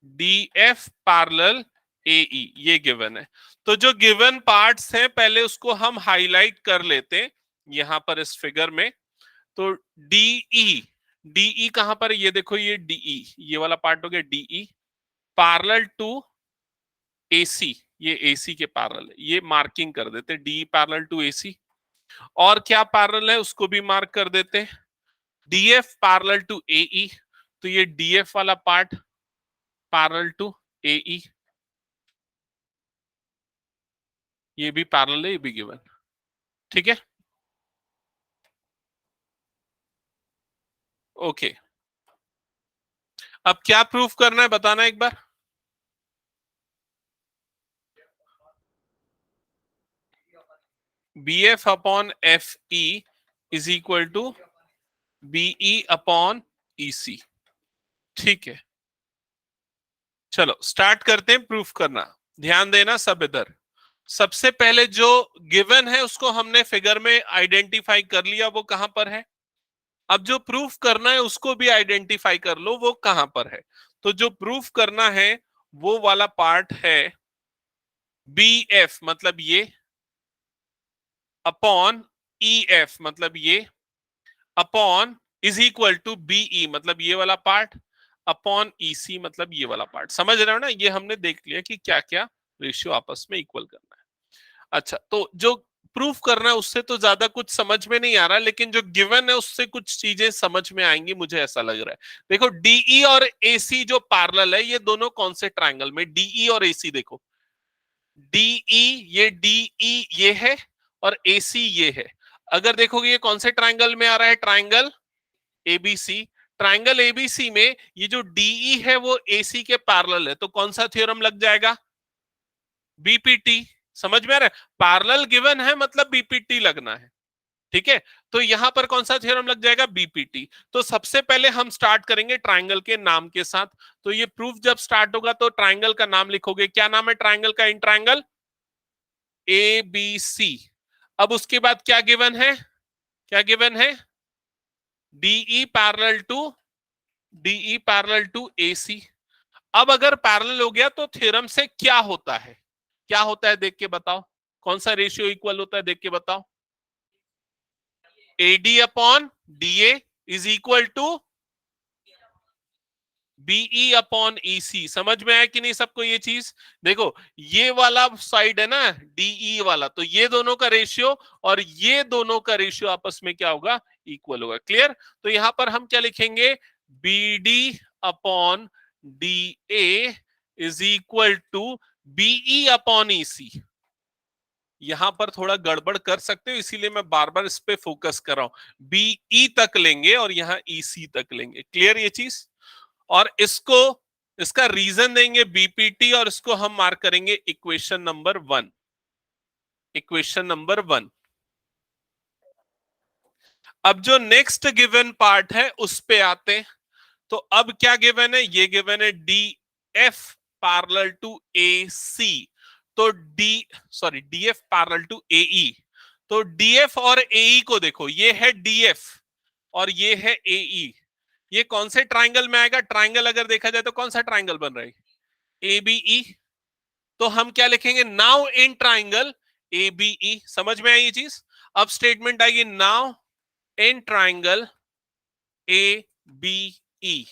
डीएफ पैरेलल एई, ये गिवन है। तो जो गिवन पार्ट्स हैं पहले उसको हम हाईलाइट कर लेते हैं यहां पर इस फिगर में। तो डीई, डीई कहां पर है? ये देखो, ये डीई, ये वाला पार्ट हो गया डीई पैरेलल टू एसी, ये एसी के पैरेलल है, ये मार्किंग कर देते, डी पैरेलल टू एसी। और क्या पैरेलल है उसको भी मार्क कर देते, डीएफ पैरेलल टू एई, तो ये डीएफ वाला पार्ट पैरेलल टू एई, ये भी पैरेलल है, ये भी गिवन। ठीक है, ओके। अब क्या प्रूफ करना है बताना एक बार। B F upon F E is equal to BE upon EC. ठीक है, चलो स्टार्ट करते हैं प्रूफ करना। ध्यान देना सब इधर। सबसे पहले जो गिवन है उसको हमने फिगर में आइडेंटिफाई कर लिया, वो कहां पर है। अब जो प्रूफ करना है उसको भी आइडेंटिफाई कर लो वो कहां पर है। तो जो प्रूफ करना है वो वाला पार्ट है बी एफ, मतलब ये, अपॉन ई एफ, मतलब ये, upon is equal to BE, मतलब ये वाला पार्ट, अपॉन ईसी, मतलब ये वाला पार्ट। समझ रहे हो ना? ये हमने देख लिया कि क्या क्या रेशियो आपस में इक्वल करना है। अच्छा, तो जो प्रूफ करना है उससे तो ज्यादा कुछ समझ में नहीं आ रहा, लेकिन जो गिवन है उससे कुछ चीजें समझ में आएंगी, मुझे ऐसा लग रहा है। देखो, डीई और एसी जो पैरेलल है, ये दोनों कौन से ट्रायंगल में? डीई और एसी देखो, डीई, ये डीई ये है और एसी ये है। अगर देखोगे ये कौन से ट्रायंगल में आ रहा है? Triangle ABC. ट्रायंगल एबीसी में ये जो डीई है वो एसी के पैरेलल है, तो कौन सा थ्योरम लग जाएगा? बीपीटी। समझ में आ रहा है? पैरेलल गिवन है मतलब बीपीटी लगना है। ठीक है, तो यहां पर कौन सा थ्योरम लग जाएगा? बीपीटी। तो सबसे पहले हम स्टार्ट करेंगे ट्रायंगल के नाम के साथ। तो ये प्रूफ जब स्टार्ट होगा तो ट्रायंगल का नाम लिखोगे। क्या नाम है ट्रायंगल का? In triangle A B C. अब उसके बाद क्या गिवन है? क्या गिवन है? DE parallel to, DE parallel to AC. अब अगर पैरेलल हो गया तो थ्योरम से क्या होता है? क्या होता है देख के बताओ। कौन सा रेशियो इक्वल होता है देख के बताओ। AD upon DA is equal to BE upon EC. समझ में आया कि नहीं सबको ये चीज? देखो, ये वाला साइड है ना डीई वाला, तो ये दोनों का रेशियो और ये दोनों का रेशियो आपस में क्या होगा? इक्वल होगा। क्लियर? तो यहां पर हम क्या लिखेंगे? B D upon D A is equal to BE upon EC. यहां पर थोड़ा गड़बड़ कर सकते हो, इसीलिए मैं बार बार इस पे फोकस कर रहा हूं। बीई तक लेंगे और यहां ईसी तक लेंगे। क्लियर ये चीज? और इसको, इसका रीजन देंगे बीपीटी, और इसको हम मार्क करेंगे इक्वेशन नंबर 1। Equation number 1। अब जो नेक्स्ट गिवन पार्ट है उस पे आते हैं। तो अब क्या गिवन है? ये गिवन है D F parallel to A C. तो D, sorry, DF parallel to AE. तो डीएफ और एई को देखो, ये है डीएफ और ये है एई। ये कौन से ट्रायंगल में आएगा? ट्रायंगल अगर देखा जाए तो कौन सा ट्रायंगल बन रहा है? एबीई। तो हम क्या लिखेंगे? Now in triangle ABE. समझ में आई ये चीज? अब स्टेटमेंट आएगी now in triangle A B E.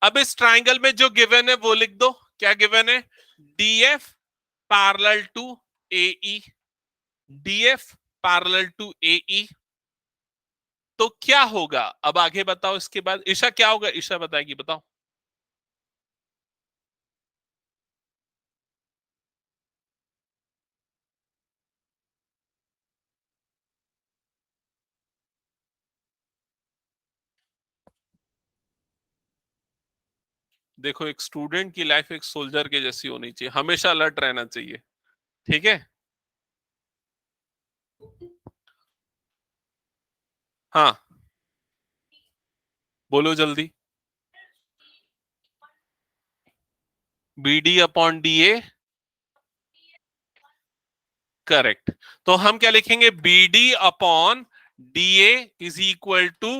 अब इस ट्रायंगल में जो गिवन है वो लिख दो। क्या गिवन है? DF parallel to AE, DF parallel to AE. तो क्या होगा अब आगे बताओ। इसके बाद ईशा क्या होगा? ईशा बताएगी, बताओ। देखो, एक स्टूडेंट की लाइफ एक सोल्जर के जैसी होनी चाहिए, हमेशा अलर्ट रहना चाहिए। ठीक है? हाँ, बोलो जल्दी। BD upon DA, correct. तो हम क्या लिखेंगे, BD upon DA is equal to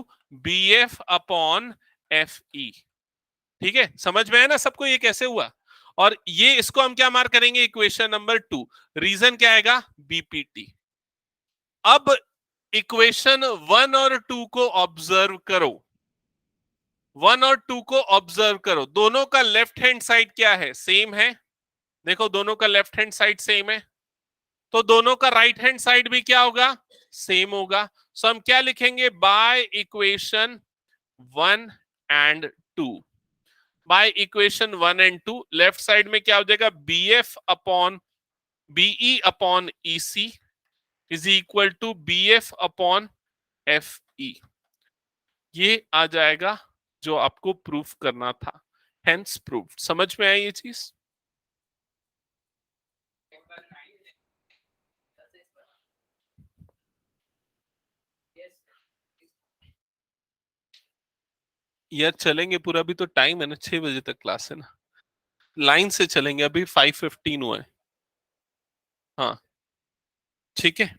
BF upon FE। ठीक है, समझ में है ना सबको ये कैसे हुआ? और ये इसको हम क्या मार्क करेंगे, इक्वेशन नंबर 2। रीजन क्या आएगा, BPT। अब इक्वेशन 1 और 2 को ऑब्जर्व करो। 1 और 2 को ऑब्जर्व करो, दोनों का लेफ्ट हैंड साइड क्या है, सेम है। देखो दोनों का लेफ्ट हैंड साइड सेम है, तो दोनों का राइट हैंड साइड भी क्या होगा, सेम होगा। सो हम क्या लिखेंगे, by equation 1 and 2। By equation 1 and 2 left side में क्या हो जाएगा, BF upon BE upon EC is equal to BF upon FE। ये आ जाएगा जो आपको प्रूफ करना था, हेंस प्रूफ। समझ में आई ये चीज? यार चलेंगे पूरा, अभी तो टाइम है ना, 6 बजे तक क्लास है ना, लाइन से चलेंगे, अभी 5:15 हुआ है। हाँ ठीक है,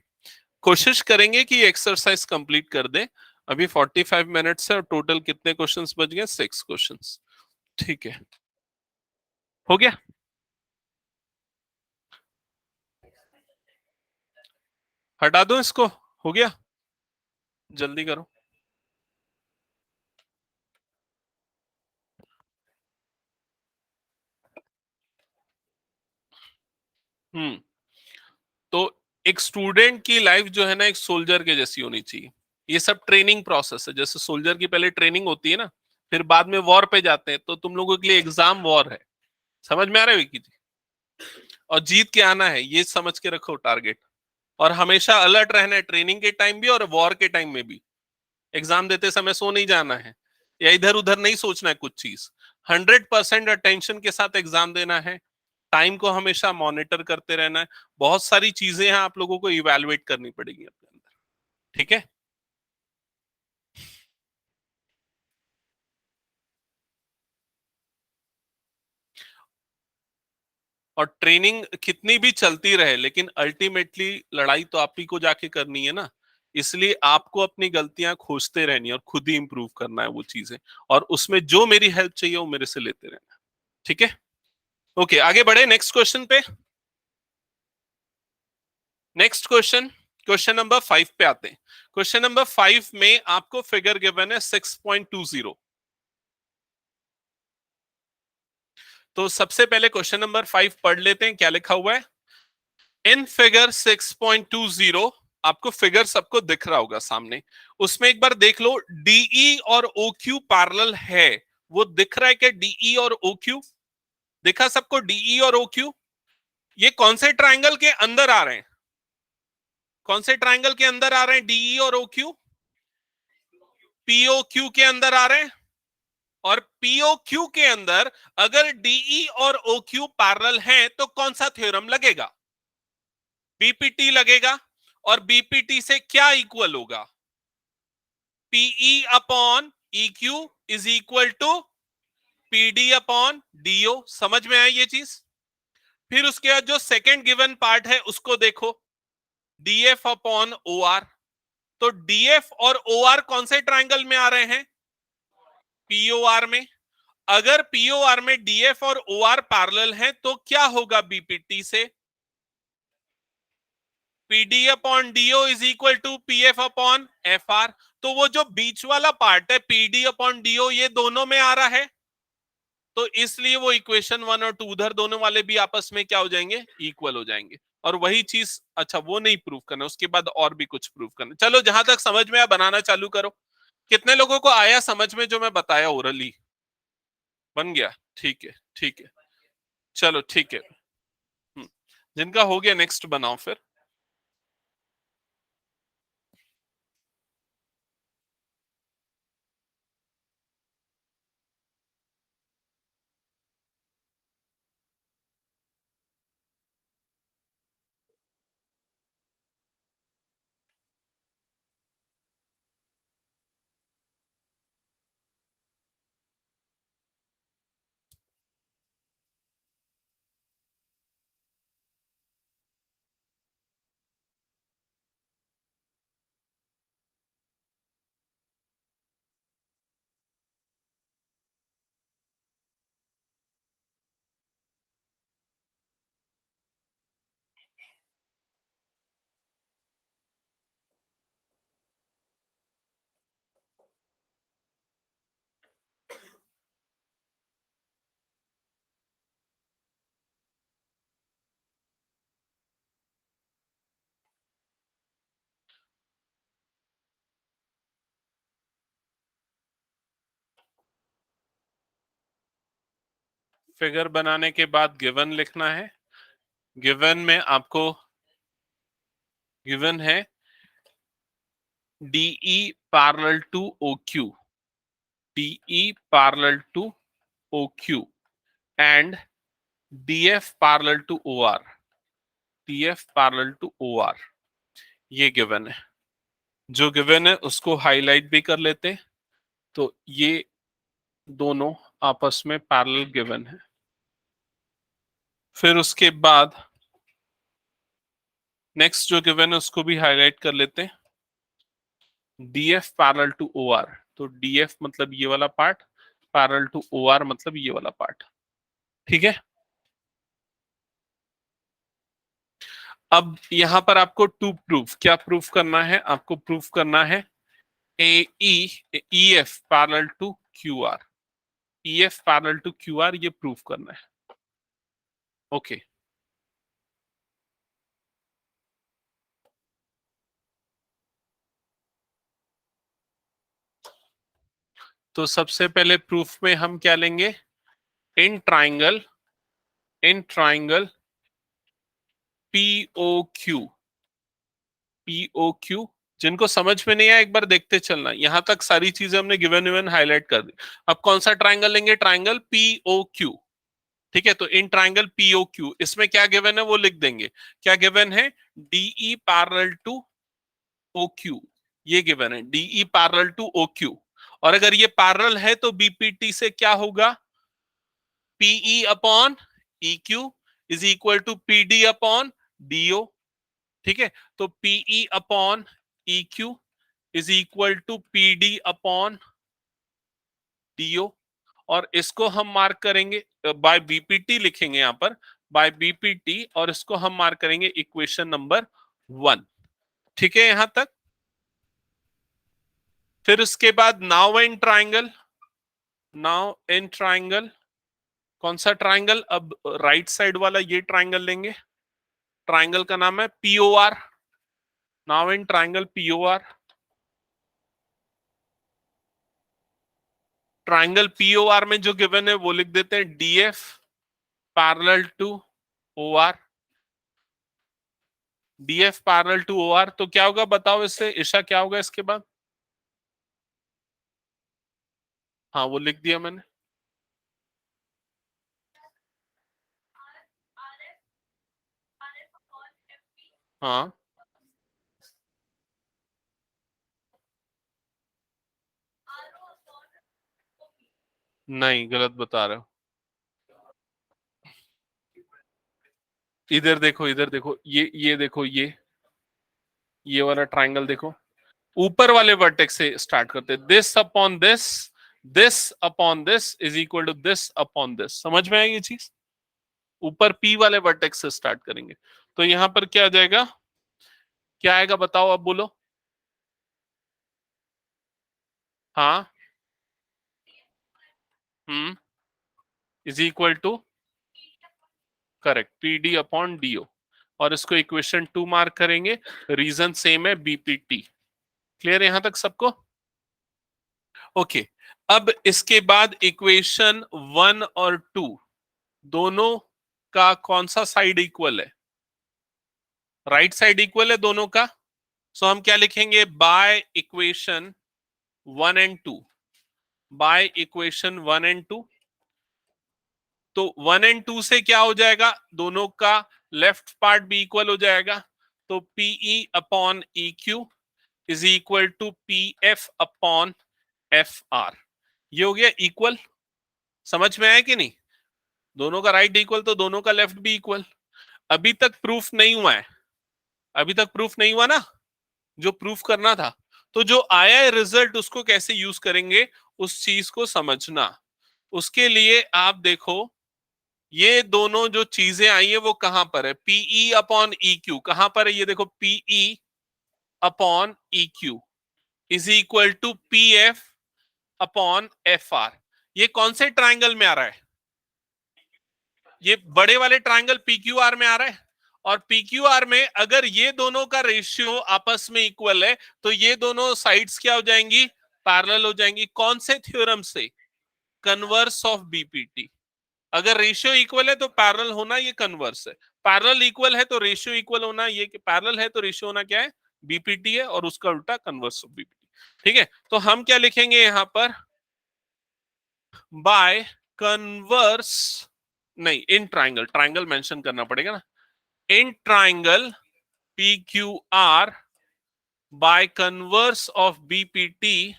कोशिश करेंगे कि एक्सरसाइज कंप्लीट कर दे। अभी 45 मिनट्स है और टोटल कितने क्वेश्चंस बच गए, 6 क्वेश्चंस। ठीक है, हो गया। हटा दो इसको, हो गया, जल्दी करो। हम्म। तो एक स्टूडेंट की लाइफ जो है ना, एक सोल्जर के जैसी होनी चाहिए। ये सब ट्रेनिंग प्रोसेस है, जैसे सोल्जर की पहले ट्रेनिंग होती है ना, फिर बाद में वॉर पे जाते हैं, तो तुम लोगों के लिए एग्जाम वॉर है। समझ में आ रहा है विकी जी? और जीत के आना है, ये समझ के रखो टारगेट। और हमेशा अलर्ट रहना है, ट्रेनिंग के टाइम भी और वॉर के टाइम में भी। एग्जाम देते समय सो नहीं जाना है, या इधर उधर नहीं सोचना है कुछ चीज। 100% अटेंशन के साथ एग्जाम देना है। टाइम को हमेशा मॉनिटर करते रहना है। बहुत सारी चीजें हैं आप लोगों को इवेलुएट करनी पड़ेगी अपने अंदर। ठीक है, और ट्रेनिंग कितनी भी चलती रहे, लेकिन अल्टीमेटली लड़ाई तो आप ही को जाके करनी है ना। इसलिए आपको अपनी गलतियां खोजते रहनी है और खुद ही इंप्रूव करना है वो चीजें। और उसमें जो मेरी हेल्प चाहिए वो मेरे से लेते रहना। ठीक है, ओके, आगे बढ़े नेक्स्ट क्वेश्चन पे। नेक्स्ट क्वेश्चन, क्वेश्चन नंबर 5 पे आते हैं। क्वेश्चन नंबर 5 में आपको फिगर गिवन है 6.20। तो सबसे पहले क्वेश्चन नंबर 5 पढ़ लेते हैं, क्या लिखा हुआ है। इन फिगर 6.20, आपको फिगर सबको दिख रहा होगा सामने। उसमें एक बार देख लो, डीई और ओक्यू पैरेलल है। वो दिख रहा है कि डीई और ओक्यू दिखा सबको, डीई और ओक्यू। ये कौन से ट्राइंगल के अंदर आ रहे हैं, कौन से ट्राइंगल के अंदर आ रहे हैं डीई और ओक्यू? पीओक्यू के अंदर आ रहे हैं। और पीओक्यू के अंदर अगर डीई और ओक्यू पैरेलल हैं तो कौन सा थ्योरम लगेगा? बीपीटी लगेगा। और बीपीटी से क्या इक्वल होगा? PE upon EQ is equal to PD upon DO. समझ में आई ये चीज? फिर उसके बाद जो सेकंड गिवन पार्ट है उसको देखो, डीएफ अपॉन ओ आर। तो डीएफ और ओ आर कौन से ट्राइंगल में आ रहे हैं? पीओआर में। अगर पीओआर में डीएफ और ओ आर पैरेलल हैं तो क्या होगा बीपीटी से? PD upon DO is equal to PF upon F R. तो वो जो बीच वाला पार्ट है पीडी अपॉन डीओ, ये दोनों में आ रहा है, तो इसलिए वो इक्वेशन 1 और 2 उधर दोनों वाले भी आपस में क्या हो जाएंगे, इक्वल हो जाएंगे। और वही चीज, अच्छा वो नहीं प्रूव करना, उसके बाद और भी कुछ प्रूव करना। चलो जहां तक समझ में आया बनाना चालू करो। कितने लोगों को आया समझ में जो मैं बताया ओरली? बन गया? ठीक है ठीक है, चलो ठीक है। जिनका हो गया नेक्स्ट बनाओ फिर। फिगर बनाने के बाद गिवन लिखना है। गिवन में आपको गिवन है DE parallel to OQ, DE parallel to OQ and DF parallel to OR, DF parallel to OR। ये गिवन है। जो गिवन है उसको हाईलाइट भी कर लेते। तो ये दोनों आपस में पैरेलल गिवन है। फिर उसके बाद नेक्स्ट जो गिवन है उसको भी हाईलाइट कर लेते हैं। DF पैरेलल टू OR, तो DF मतलब ये वाला पार्ट, पैरेलल टू OR मतलब ये वाला पार्ट। ठीक है। अब यहां पर आपको टू प्रूफ, क्या प्रूफ करना है? आपको प्रूफ करना है EF parallel to QR, EF parallel to QR, ये प्रूफ करना है। ओके। तो सबसे पहले प्रूफ में हम क्या लेंगे? In triangle POQ, POQ। जिनको समझ में नहीं आया एक बार देखते चलना, यहां तक सारी चीजें हमने गिवन हाईलाइट कर दी। अब कौन सा ट्राइंगल लेंगे? Triangle POQ। ठीक है, तो इन ट्राइंगल POQ इसमें क्या गिवन है वो लिख देंगे। क्या गिवन है? DE पैरेलल टू OQ, ये गिवन है DE पैरेलल टू OQ। और अगर ये पैरेलल है तो BPT से क्या होगा? PE upon EQ is equal to PD upon DO। ठीक है, तो PE upon EQ is equal to PD upon DO। और इसको हम मार्क करेंगे बाय BPT, लिखेंगे यहां पर बाय BPT, और इसको हम मार्क करेंगे इक्वेशन नंबर 1। ठीक है यहां तक। फिर उसके बाद नाउ इन ट्राइंगल, कौन सा ट्राइंगल? अब राइट साइड वाला ये ट्राइंगल लेंगे। ट्राइंगल का नाम है POR। Now in triangle POR, triangle POR में जो गिवन है वो लिख देते हैं DF parallel to OR, DF parallel to OR। तो क्या होगा बताओ इससे, ईशा क्या होगा इसके बाद? हाँ वो लिख दिया मैंने। हाँ नहीं, गलत बता रहे हो। इधर देखो, इधर देखो, ये देखो, ये वाला ट्राइंगल देखो। ऊपर वाले वर्टेक्स से स्टार्ट करते हैं। This upon this is equal to this upon this. समझ में आई ये चीज? ऊपर P वाले वर्टेक्स से स्टार्ट करेंगे। तो यहां पर क्या आ जाएगा? क्या आएगा बताओ, अब बोलो। हाँ, is equal to, correct, PD upon DO। और इसको इक्वेशन 2 मार्क करेंगे। रीजन सेम है, BPT। क्लियर यहां तक सबको? ओके। अब इसके बाद इक्वेशन 1 और 2 दोनों का कौन सा साइड इक्वल है? राइट साइड इक्वल है दोनों का। सो हम क्या लिखेंगे? By equation 1 and 2, by equation 1 and 2। तो 1 एंड 2 से क्या हो जाएगा? दोनों का लेफ्ट पार्ट भी इक्वल हो जाएगा। तो PE upon EQ is equal to PF upon FR। ये हो गया इक्वल। समझ में आया कि नहीं? दोनों का राइट इक्वल तो दोनों का लेफ्ट भी इक्वल। अभी तक प्रूफ नहीं हुआ है, अभी तक प्रूफ नहीं हुआ ना, जो प्रूफ करना था। तो जो आया है रिजल्ट उसको कैसे यूज करेंगे उस चीज को समझना। उसके लिए आप देखो, ये दोनों जो चीजें आई है वो कहां पर है? PE अपॉन EQ कहां पर है? ये देखो, PE upon EQ is equal to PF upon FR। ये कौन से ट्राइंगल में आ रहा है? ये बड़े वाले ट्राइंगल PQR में आ रहा है। और PQR में अगर ये दोनों का रेशियो आपस में इक्वल है तो ये दोनों साइड्स क्या हो जाएंगी? पैरेलल हो जाएंगी। कौन से थ्योरम से? Converse of BPT। अगर रेशियो इक्वल है तो पैरेलल होना ये कन्वर्स है, पैरेलल इक्वल है तो रेशियो इक्वल होना, ये पैरेलल है तो रेशियो होना क्या है, बीपीटी है, और उसका उल्टा कन्वर्स ऑफ बीपीटी। ठीक है, तो हम क्या लिखेंगे यहां पर, बाय कन्वर्स, नहीं इन ट्राइंगल, ट्राइंगल मेंशन करना पड़ेगा ना, in triangle P Q R by converse of BPT,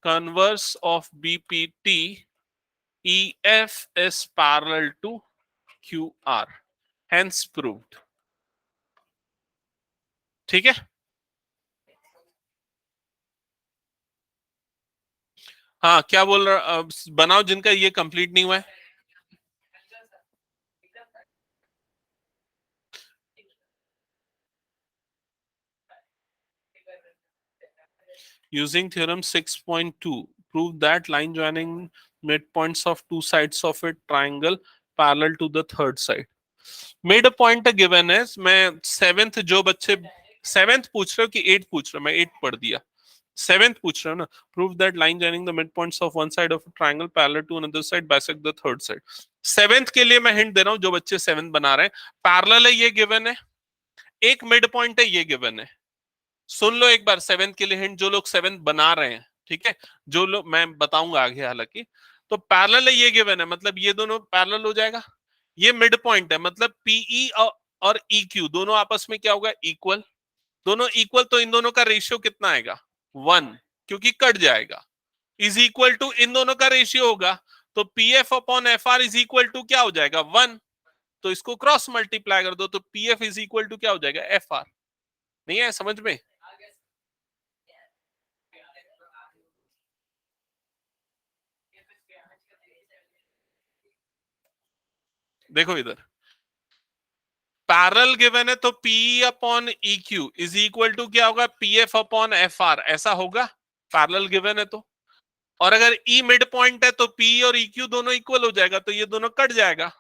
converse of BPT EF is parallel to QR, hence proved। ठीक है, हाँ क्या बोल रहा, बनाओ जिनका ये कंप्लीट नहीं हुआ है। Using theorem 6.2, prove that line joining midpoints of two sides of a triangle parallel to the third side। Mid point given है, मैं सेवेंथ, जो बच्चे सेवेंथ पूछ रहे हो कि एट पूछ रहे हो, मैं एट पढ़ दिया, सेवेंथ पूछ रहे हो ना। Prove that line joining the mid points of one side of triangle parallel to another side bisect the third side. Seventh के लिए मैं हिंट दे रहा हूं, जो बच्चे सेवेंथ बना रहे हैं, पैरेलल है ये गिवन है, एक मिड पॉइंट है ये गिवन है। सुन लो एक बार सेवेंथ के लिए हिंट, जो लोग सेवेंथ बना रहे हैं, ठीक है, जो लोग, मैं बताऊंगा आगे हालांकि। तो पैरेलल है ये गिवन है, मतलब ये दोनों पैरेलल हो जाएगा, ये मिड पॉइंट है, मतलब पीई और ई क्यू दोनों आपस में क्या होगा, इक्वल, दोनों इक्वल, तो इन दोनों का रेशियो कितना आएगा, 1, क्योंकि कट जाएगा, इज इक्वल टू इन दोनों का रेशियो होगा, तो P F upon F R is equal to क्या हो जाएगा, 1, तो इसको क्रॉस मल्टीप्लाई कर दो, तो P F is equal to क्या हो जाएगा, एफ आर। नहीं है समझ में? देखो इधर पैरेलल गिवन है, तो P upon E Q is equal to क्या होगा, P F upon F R, ऐसा होगा, पैरेलल गिवन है तो। और अगर ई मिड पॉइंट है तो पी और ई क्यू दोनों इक्वल हो जाएगा, तो ये दोनों कट जाएगा,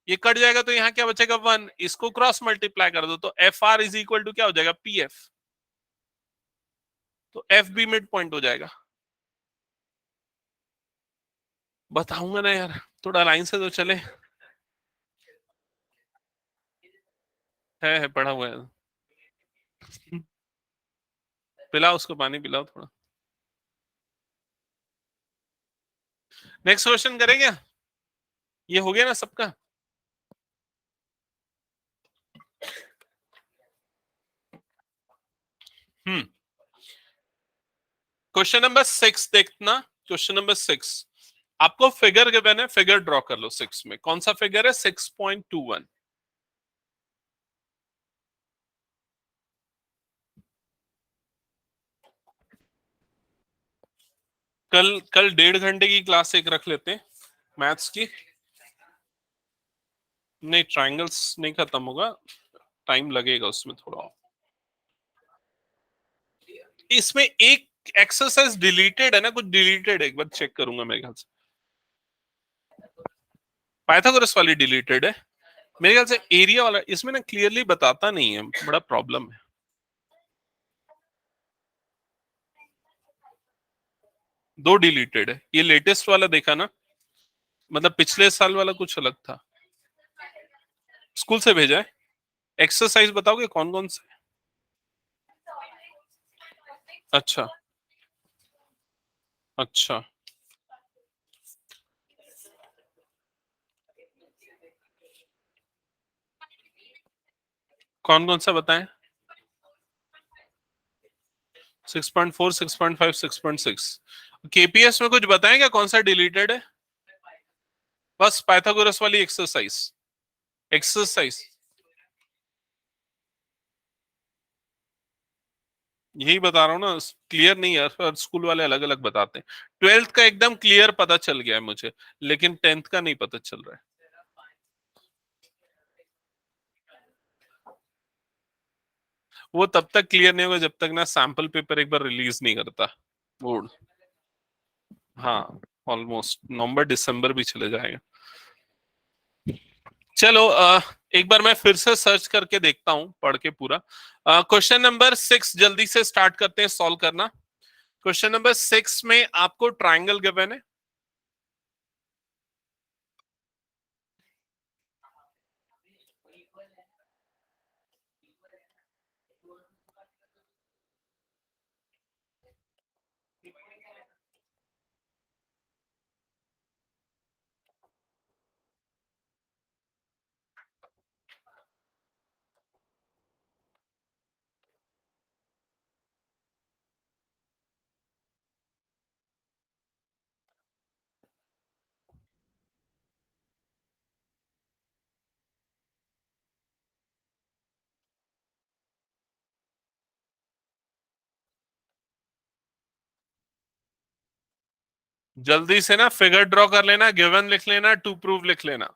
ये कट जाएगा, तो यहाँ क्या बचेगा, 1, इसको क्रॉस मल्टीप्लाई कर दो, तो F R is equal to क्या हो जाएगा, पी एफ, तो एफ भी मिड पॉइंट हो जाएगा। बताऊंगा ना यार, थोड़ा लाइन से तो चले, है पढ़ा हुआ है। पिलाओ उसको पानी, पिलाओ थोड़ा। नेक्स्ट क्वेश्चन करेंगे, ये हो गया ना सबका। क्वेश्चन नंबर 6 देखना, क्वेश्चन नंबर 6 आपको फिगर गिवन है, फिगर ड्रॉ कर लो। 6 में कौन सा फिगर है, 6.21। कल कल 1.5 घंटे की क्लास एक रख लेते हैं मैथ्स की। नहीं ट्रायंगल्स नहीं खत्म होगा, टाइम लगेगा उसमें थोड़ा। इसमें एक एक्सरसाइज डिलीटेड है ना, कुछ डिलीटेड है, एक बार चेक करूंगा मेरे ख्याल से। पाइथागोरस वाली डिलीटेड है मेरे ख्याल से, एरिया वाला इसमें ना क्लियरली बताता नहीं है, बड़ा प्रॉब्लम है। दो डिलीटेड है, ये लेटेस्ट वाला देखा ना, मतलब पिछले साल वाला कुछ अलग था। स्कूल से भेजा है, एक्सरसाइज बताओगे कौन कौन से? अच्छा अच्छा, कौन कौन सा बताएं? 6.4, 6.5, 6.6। केपीएस में कुछ बताएं क्या, कौन सा डिलीटेड है? बस पाइथागोरस वाली एक्सरसाइज, एक्सरसाइज यही बता रहा हूँ ना, क्लियर नहीं है, हर स्कूल वाले अलग अलग बताते हैं। 12th का एकदम क्लियर पता चल गया है मुझे, लेकिन 10th का नहीं पता चल रहा है। वो तब तक क्लियर नहीं होगा जब तक ना सैंपल पेपर एक बार रिलीज नहीं करता बोर्ड। हाँ, ऑलमोस्ट नवंबर दिसंबर भी चले जाएगा। चलो एक बार मैं फिर से सर्च करके देखता हूं, पढ़ के पूरा। क्वेश्चन नंबर 6 जल्दी से स्टार्ट करते हैं सॉल्व करना। क्वेश्चन नंबर 6 में आपको ट्रायंगल गिवन है, जल्दी से ना फिगर ड्रॉ कर लेना, गिवन लिख लेना, टू प्रूव लिख लेना।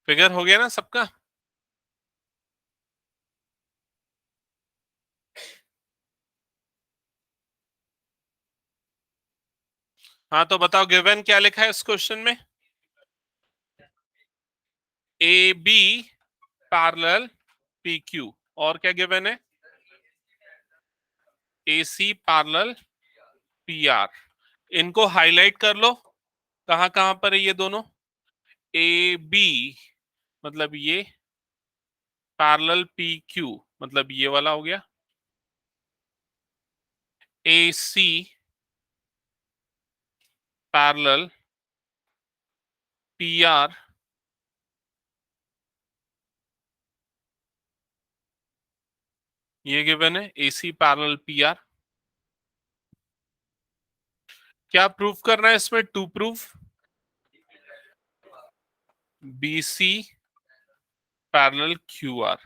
फिगर हो गया ना सबका? हाँ तो बताओ गिवन क्या लिखा है इस क्वेश्चन में? A B parallel P Q, और क्या गिवन है? A C parallel P R. इनको हाईलाइट कर लो, कहां कहां पर है ये दोनों? ए बी मतलब ये, पैरेलल पी क्यू मतलब ये वाला हो गया, A C parallel P R ये गिवन है, A C parallel P R. क्या प्रूफ करना है इसमें? To proof B C parallel Q R.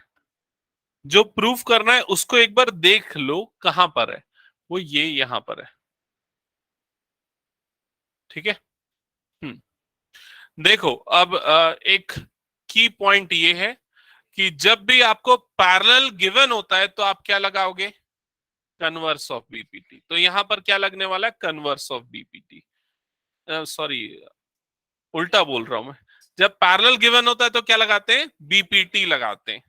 जो प्रूफ करना है उसको एक बार देख लो कहां पर है, वो ये यहां पर है। ठीक है। देखो अब एक की पॉइंट ये है कि जब भी आपको पैरेलल गिवन होता है तो आप क्या लगाओगे? Converse of BPT. तो यहां पर क्या लगने वाला है? Converse of BPT. सॉरी, उल्टा बोल रहा हूं मैं। जब पैरेलल गिवन होता है तो क्या लगाते हैं? बीपीटी लगाते हैं।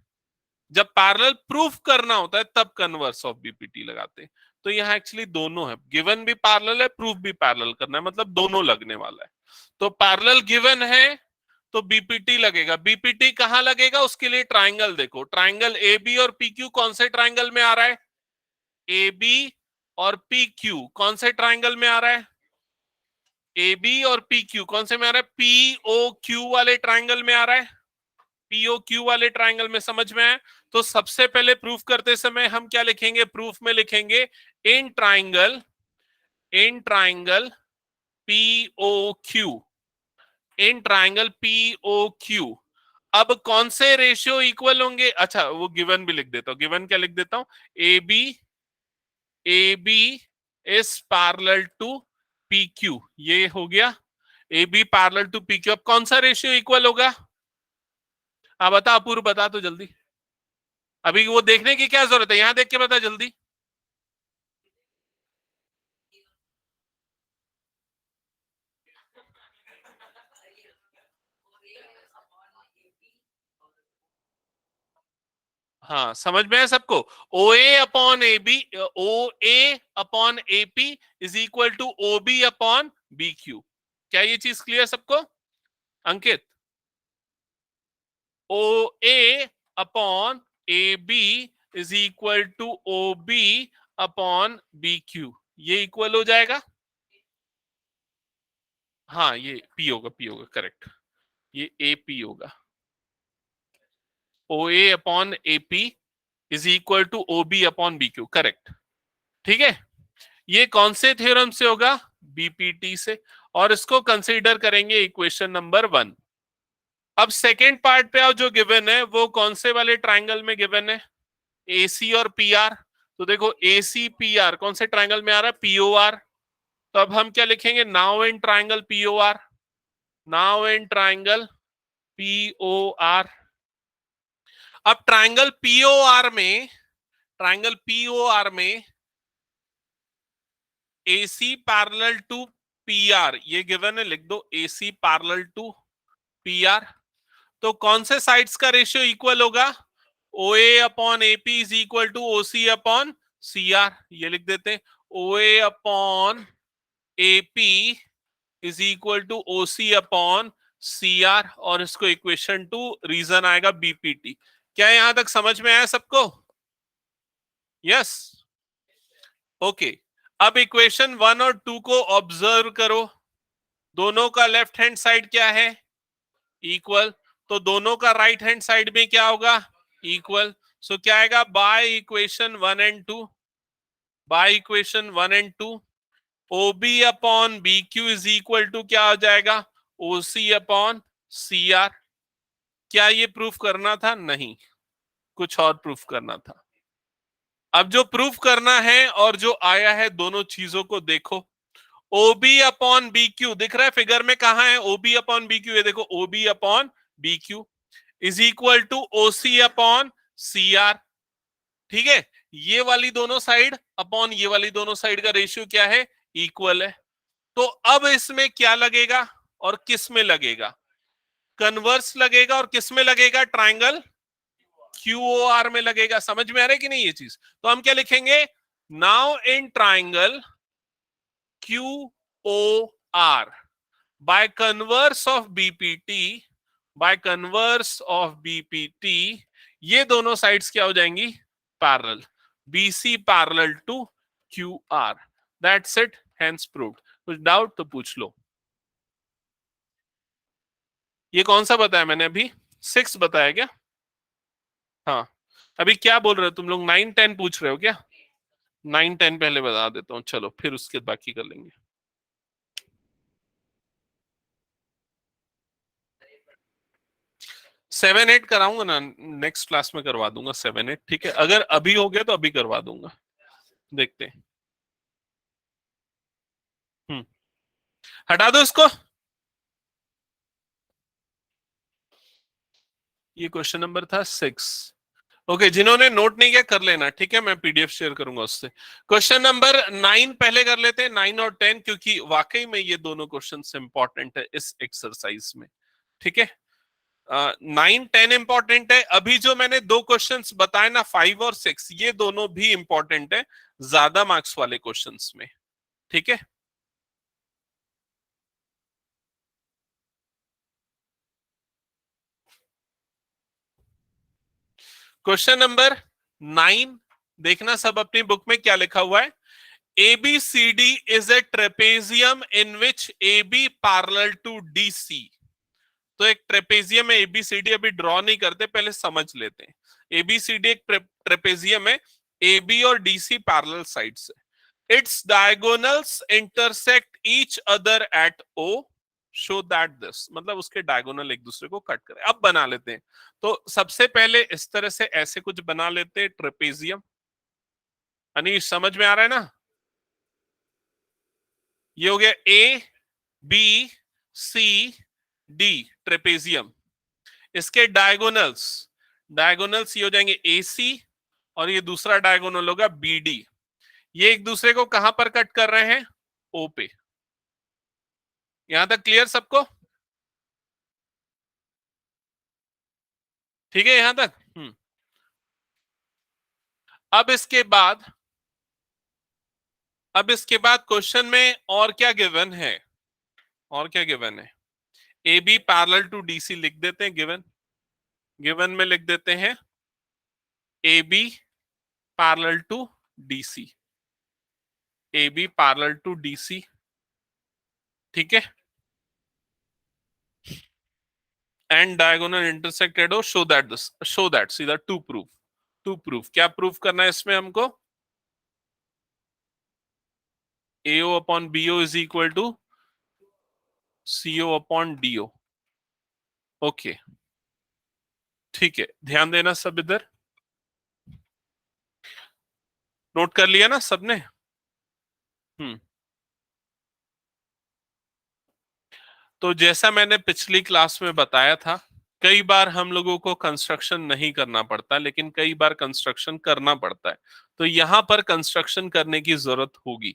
जब पैरेलल प्रूफ करना होता है तब कन्वर्स ऑफ बीपीटी लगाते हैं। तो यहाँ एक्चुअली दोनों है, गिवन भी पैरेलल है, प्रूफ भी पैरेलल करना है, मतलब दोनों लगने वाला है। तो पैरेलल गिवन है तो बीपीटी लगेगा। बीपीटी कहां लगेगा? उसके लिए ट्राइंगल देखो, ट्राइंगल ए बी और पी क्यू कौन से ट्राइंगल में आ रहा है? ए बी और पी क्यू कौन से ट्राइंगल में आ रहा है? ए बी और पी क्यू कौन से में आ रहा है? पी ओ क्यू वाले ट्राइंगल में आ रहा है। पीओ क्यू वाले ट्राइंगल में, समझ में आया? तो सबसे पहले प्रूफ करते समय हम क्या लिखेंगे? प्रूफ में लिखेंगे in triangle PO Q, in triangle PO Q. अब कौन से रेशियो इक्वल होंगे? अच्छा वो गिवन भी लिख देता हूं, गिवन क्या लिख देता हूं? A B is parallel to P Q, ये हो गया A B parallel to P Q. अब कौन सा रेशियो इक्वल होगा? हाँ बता अपूर्व, बता तो जल्दी। अभी वो देखने की क्या जरूरत है, यहां देख के बता जल्दी। हाँ समझ में है सबको? O A upon A B, O A upon A P is equal to O B upon B Q. क्या ये चीज क्लियर सबको? Ankit, O A upon A B is equal to O B upon B Q, ये equal हो जाएगा। हाँ ये P होगा, पी होगा, करेक्ट, ये ए पी होगा। O A upon A P is equal to O B upon B Q, correct. ठीक है, ये कौन से थ्योरम से होगा? बीपीटी से। और इसको कंसीडर करेंगे इक्वेशन नंबर 1। अब सेकेंड पार्ट पे आओ, जो गिवन है वो कौन से वाले ट्राइंगल में गिवन है? एसी और पीआर। तो देखो एसी पीआर कौन से ट्राइंगल में आ रहा है? पीओआर। तो अब हम क्या लिखेंगे? Now in triangle POR, now in triangle POR. अब ट्राइंगल पीओआर में, ट्राइंगल पीओआर में AC पैरेलल टू PR ये गिवन है, लिख दो AC पैरेलल टू PR। तो कौन से साइड्स का रेशियो इक्वल होगा? OA upon AP is equal to OC upon CR, ये लिख देते हैं। OA upon AP is equal to OC upon CR, और इसको इक्वेशन 2 रीजन आएगा BPT। क्या यहां तक समझ में आया सबको? Yes, okay. अब इक्वेशन 1 और 2 को ऑब्जर्व करो। दोनों का लेफ्ट हैंड साइड क्या है? इक्वल। तो दोनों का राइट हैंड साइड में क्या होगा? इक्वल। सो क्या आएगा? By equation 1 and 2, by equation 1 and 2 OB upon BQ is equal to क्या हो जाएगा, OC अपॉन CR। क्या ये प्रूफ करना था? नहीं, कुछ और प्रूफ करना था। अब जो प्रूफ करना है और जो आया है, दोनों चीजों को देखो। OB अपॉन BQ दिख रहा है फिगर में, कहां है OB अपॉन BQ? ये देखो, OB upon BQ is equal to OC upon CR। ठीक है, ये वाली दोनों साइड अपॉन ये वाली दोनों साइड का रेशियो क्या है, इक्वल है। तो अब इसमें क्या लगेगा और किस में लगेगा? कन्वर्स लगेगा और किस में लगेगा? ट्रायंगल QOR में लगेगा। समझ में आ रहा है कि नहीं ये चीज? तो हम क्या लिखेंगे, now in triangle QOR by converse of BPT, by converse of BPT, ये दोनों साइड्स क्या हो जाएंगी, parallel. BC parallel to QR। That's it, hence proved. कुछ डाउट तो पूछ लो। ये कौन सा बताया मैंने अभी? 6 बताया क्या? हाँ, अभी क्या बोल रहे हो तुम लोग? 9 10 पूछ रहे हो क्या? 9 10 पहले बता देता हूँ, चलो फिर उसके बाकी कर लेंगे। 7 8 कराऊंगा ना, नेक्स्ट क्लास में करवा दूंगा 7 8। ठीक है, अगर अभी हो गया तो अभी करवा दूंगा, देखते हैं। हटा दो इसको। ये क्वेश्चन नंबर था 6। ओके, जिन्होंने नोट नहीं किया कर लेना, ठीक है, मैं PDF शेयर करूंगा उससे। क्वेश्चन नंबर 9 पहले कर लेते हैं, 9 और 10, क्योंकि वाकई में ये दोनों क्वेश्चन इंपॉर्टेंट है इस एक्सरसाइज में। ठीक है, 9 10 इंपॉर्टेंट है। अभी जो मैंने दो क्वेश्चंस बताए ना, 5 और 6, ये दोनों भी इंपॉर्टेंट है ज्यादा मार्क्स वाले क्वेश्चंस में। ठीक है, क्वेश्चन नंबर 9 देखना सब अपनी बुक में क्या लिखा हुआ है। ABCD is a trapezium in which AB parallel to DC। तो एक ट्रेपेजियम है ABCD, अभी ड्रॉ नहीं करते, पहले समझ लेते हैं। ABCD एक ट्रेपेजियम है, AB और DC पैरेलल साइड्स है। It's diagonals intersect each other at O, show that this, मतलब उसके डायगोनल एक दूसरे को कट करें। अब बना लेते हैं। तो सबसे पहले इस तरह से ऐसे कुछ बना लेते हैं ट्रेपेजियम। अनीश समझ में आ रहा है ना? ये हो गया ABCD ट्रेपेजियम। इसके डायगोनल्स, डायगोनल्स ये हो जाएंगे AC और ये दूसरा डायगोनल होगा BD। ये एक दूसरे को कहां पर कट कर रहे हैं? O पे। यहां तक क्लियर सबको? ठीक है यहां तक? अब इसके बाद, अब इसके बाद क्वेश्चन में और क्या गिवन है, और क्या गिवन है? AB पैरेलल टू DC लिख देते हैं, गिवन, गिवन में लिख देते हैं AB parallel to DC, AB parallel to DC। ठीक है, एंड डायगोनल इंटरसेक्टेड हो, show that this, show that, सीधा टू प्रूफ, टू प्रूफ। क्या प्रूफ करना है इसमें हमको? AO upon BO is equal to CO upon DO। Okay, ठीक है, ध्यान देना सब इधर। नोट कर लिया ना सबने? हम्म तो जैसा मैंने पिछली क्लास में बताया था, कई बार हम लोगों को कंस्ट्रक्शन नहीं करना पड़ता, लेकिन कई बार कंस्ट्रक्शन करना पड़ता है। तो यहां पर कंस्ट्रक्शन करने की जरूरत होगी,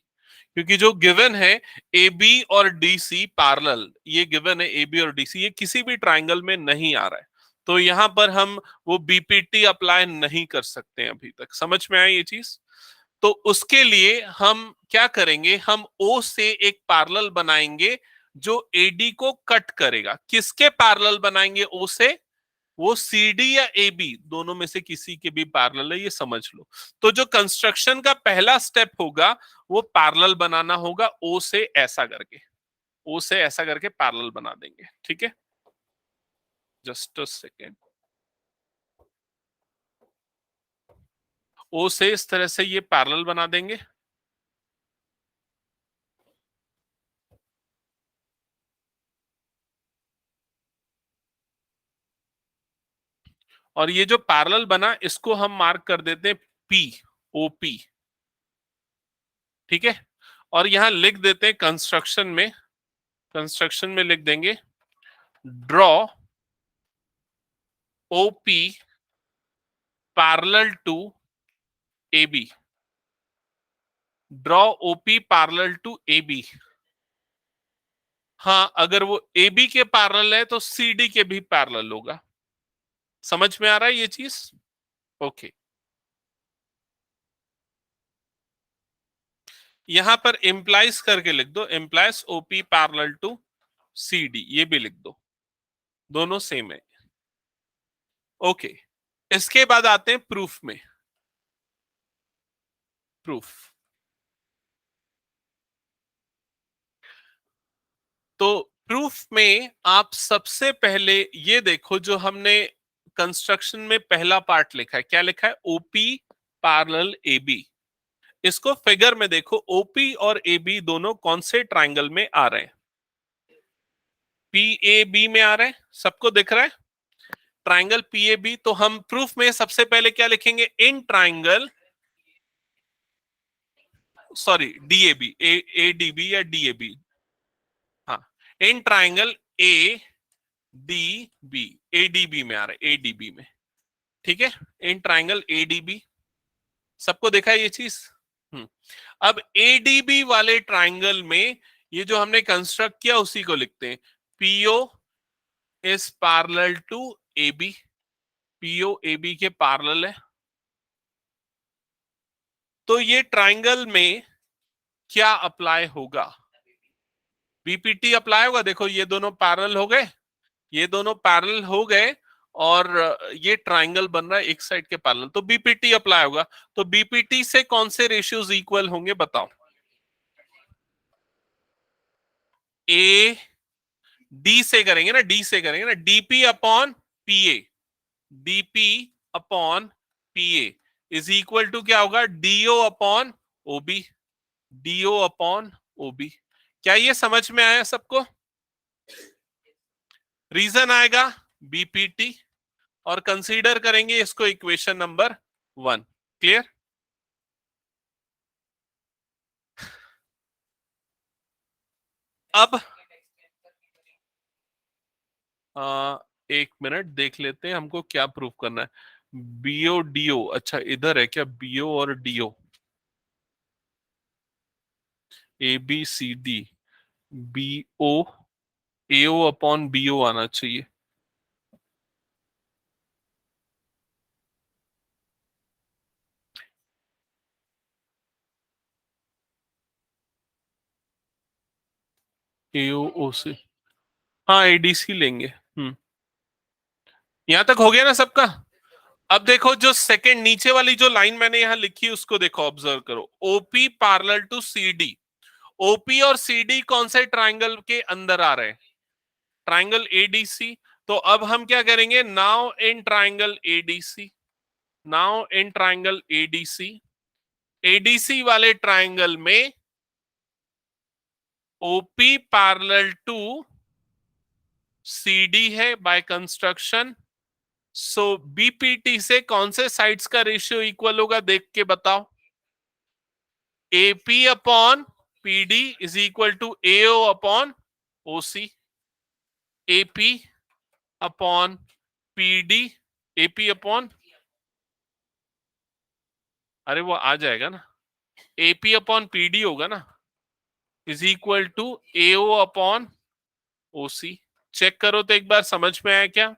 क्योंकि जो गिवन है AB और DC पैरेलल, ये गिवन है AB और DC, ये किसी भी ट्राइंगल में नहीं आ रहा है। तो यहां पर हम वो BPT अप्लाई नहीं कर सकते हैं अभी तक। समझ में आई ये चीज? तो उसके लिए हम क्या करेंगे, हम O से एक पैरेलल बनाएंगे जो AD को कट करेगा। किसके पैरेलल बनाएंगे O से? वो CD या AB दोनों में से किसी के भी पैरेलल है, ये समझ लो। तो जो कंस्ट्रक्शन का पहला स्टेप होगा, वो पैरेलल बनाना होगा O से ऐसा करके, O से ऐसा करके पैरेलल बना देंगे। ठीक है, जस्ट अ सेकेंड। O से इस तरह से ये पैरेलल बना देंगे। और ये जो पैरेलल बना इसको हम मार्क कर देते हैं पी, ओपी, ठीक है। और यहां लिख देते हैं कंस्ट्रक्शन में लिख देंगे draw OP parallel to AB, draw OP parallel to AB। हाँ, अगर वो AB के पैरेलल है तो CD के भी पैरेलल होगा। समझ में आ रहा है ये चीज? ओके। यहां पर इंप्लाइज करके लिख दो, implies OP parallel to CD, ये भी लिख दो, दोनों सेम है। ओके, इसके बाद आते हैं प्रूफ में। प्रूफ तो प्रूफ में आप सबसे पहले ये देखो, जो हमने कंस्ट्रक्शन में पहला पार्ट लिखा है, क्या लिखा है? OP parallel AB। इसको फिगर में देखो, ओपी और AB दोनों कौन से ट्राइंगल में आ रहे हैं? PAB में आ रहे हैं, सबको दिख रहा है ट्राइंगल PAB। तो हम प्रूफ में सबसे पहले क्या लिखेंगे? In triangle, sorry DAB, ADB या DAB, हाँ, इन ट्राइंगल ADB, ADB में आ रहा है, ADB में, ठीक है। इन ट्राइंगल ADB, सबको देखा है ये चीज? अब ADB वाले ट्राइंगल में ये जो हमने कंस्ट्रक्ट किया उसी को लिखते हैं, PO is parallel to AB, PO AB के पैरेलल है। तो ये ट्राइंगल में क्या अप्लाई होगा? BPT अप्लाई होगा। देखो ये दोनों पैरेलल हो गए, ये दोनों पैरेलल हो गए, और ये ट्राइंगल बन रहा है एक साइड के पैरेलल, तो BPT अप्लाई होगा। तो BPT से कौन से रेशियोज इक्वल होंगे बताओ? A D से करेंगे ना, D से करेंगे ना, DP upon PA, DP upon PA is equal to क्या होगा? DO upon OB, DO upon OB। क्या ये समझ में आया सबको? रीजन आएगा BPT, और कंसीडर करेंगे इसको इक्वेशन नंबर 1। क्लियर? अब एक मिनट देख लेते हैं हमको क्या प्रूफ करना है। BO DO, अच्छा इधर है क्या? BO और DO, ABCD, BO, AO upon BO आना चाहिए। AO से, हाँ ADC लेंगे। यहां तक हो गया ना सबका? अब देखो जो सेकंड नीचे वाली जो लाइन मैंने यहां लिखी उसको देखो, ऑब्जर्व करो, OP parallel to CD। OP और CD कौन से ट्राइंगल के अंदर आ रहे हैं? Triangle ADC। तो अब हम क्या करेंगे? Now in triangle ADC, now in triangle ADC, ADC वाले ट्राइंगल में OP पैरेलल टू CD है बाय कंस्ट्रक्शन। सो BPT से कौन से साइड्स का रेशियो इक्वल होगा देख के बताओ? AP upon PD is equal to AO upon OC, AP upon PD, AP upon, अरे वो आ जाएगा ना, AP अपॉन PD होगा ना, is equal to AO upon OC। Check करो तो एक बार, समझ में आया क्या?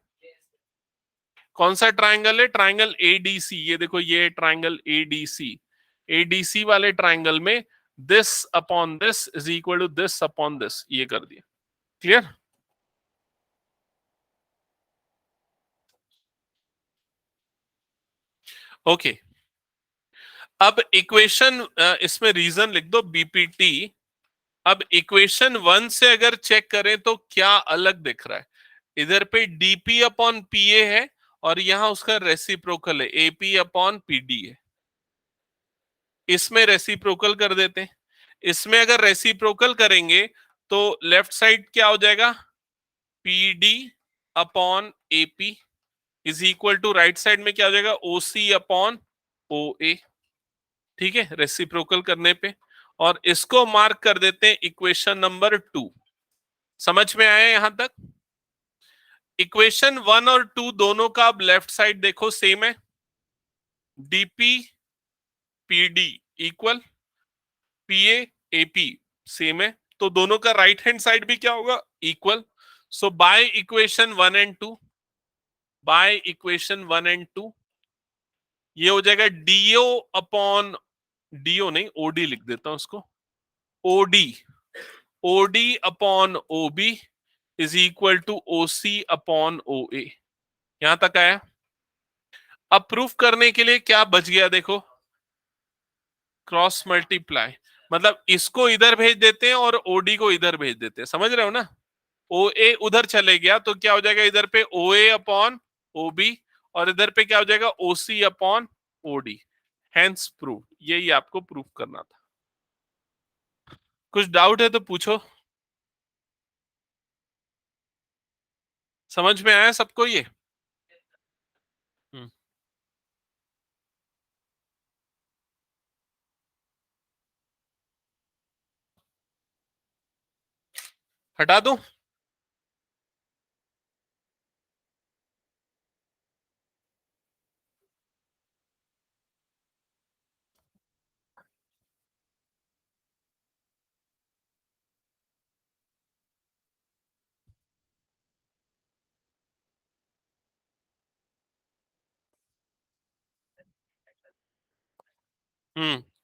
कौन सा ट्राइंगल है? Triangle ADC। ये देखो ये ट्राइंगल ADC, ADC वाले ट्राइंगल में this upon this is equal to this upon this, ये कर दिया। क्लियर? ओके, अब इक्वेशन, इसमें रीजन लिख दो BPT। अब इक्वेशन 1 से अगर चेक करें तो क्या अलग दिख रहा है? इधर पे DP अपॉन PA है, और यहां उसका रेसिप्रोकल है, AP अपॉन PD है। इसमें रेसिप्रोकल कर देते हैं। इसमें अगर रेसिप्रोकल करेंगे तो लेफ्ट साइड क्या हो जाएगा? PD upon AP, is equal to right side में क्या हो जाएगा, ओ सी अपॉन ओ ए। ठीक है, रेसिप्रोकल करने पे, और इसको मार्क कर देते हैं इक्वेशन नंबर 2। समझ में आया यहां तक? इक्वेशन 1 और 2 दोनों का अब लेफ्ट साइड देखो सेम है, डीपी पीडी इक्वल पीए एपी सेम है, तो दोनों का राइट हैंड साइड भी क्या होगा, equal. So by equation 1 and 2, by equation 1 and 2 ये हो जाएगा डीओ अपॉन, डीओ नहीं ओडी लिख देता हूं उसको, OD, OD upon OB is equal to OC upon O A. यहां तक आया। अब प्रूफ करने के लिए क्या बच गया देखो, क्रॉस मल्टीप्लाई, मतलब इसको इधर भेज देते हैं और ओडी को इधर भेज देते हैं, समझ रहे हो ना? ओ ए उधर चले गया तो क्या हो जाएगा, इधर पे ओ ए अपॉन ओ बी, और इधर पे क्या हो जाएगा, O C upon O D. Hence proof, यही आपको प्रूफ करना था। कुछ डाउट है तो पूछो। समझ में आया सबको ये? हम्म, हटा दूं?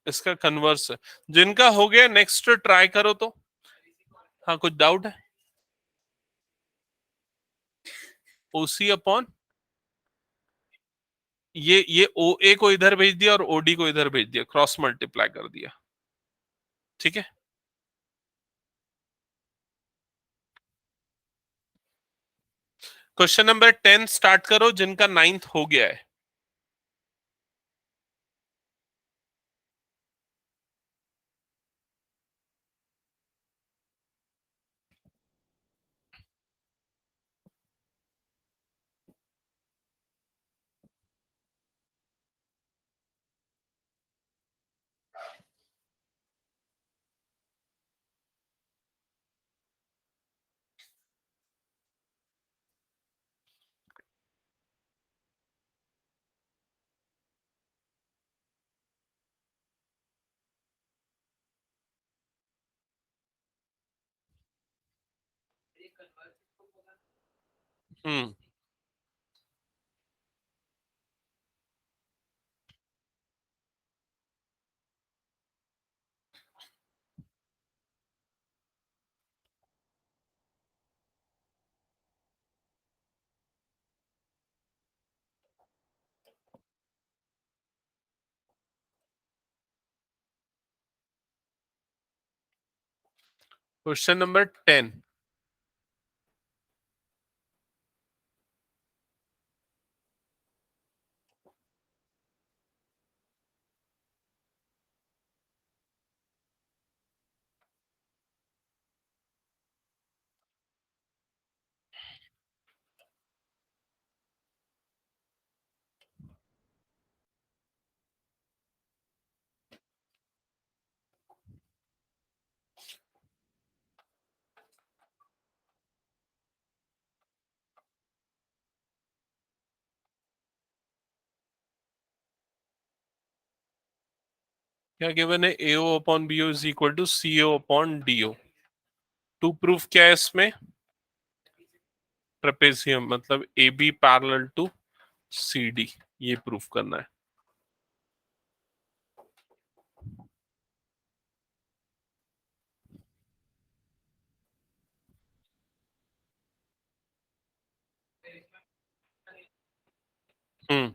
इसका कन्वर्स है। जिनका हो गया नेक्स्ट ट्राई करो तो। हाँ, कुछ डाउट है? ओसी अपॉन, ये ओ ए को इधर भेज दिया और ओडी को इधर भेज दिया, क्रॉस मल्टीप्लाई कर दिया। ठीक है, क्वेश्चन नंबर 10 स्टार्ट करो, जिनका 9th हो गया है। Hmm question number 10। क्या गिवन है, AO upon BO is equal to CO upon DO. To proof क्या है इसमें, ट्रेपेजियम, मतलब A B parallel to C D, ये प्रूफ करना है। हम्म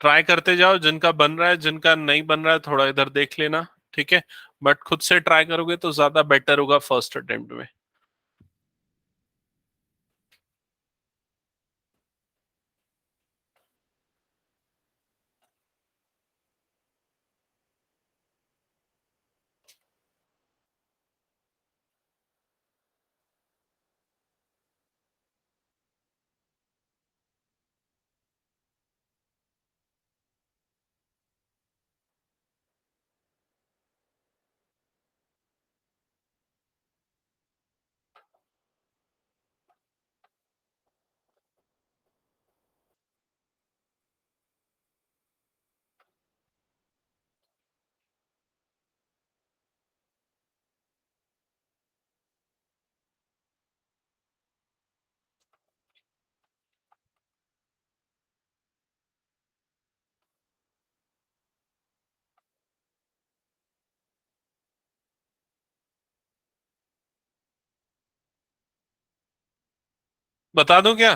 ट्राई करते जाओ, जिनका बन रहा है, जिनका नहीं बन रहा है थोड़ा इधर देख लेना, ठीक है। बट खुद से ट्राई करोगे तो ज्यादा बेटर होगा फर्स्ट अटेम्प्ट में। बता दूं क्या?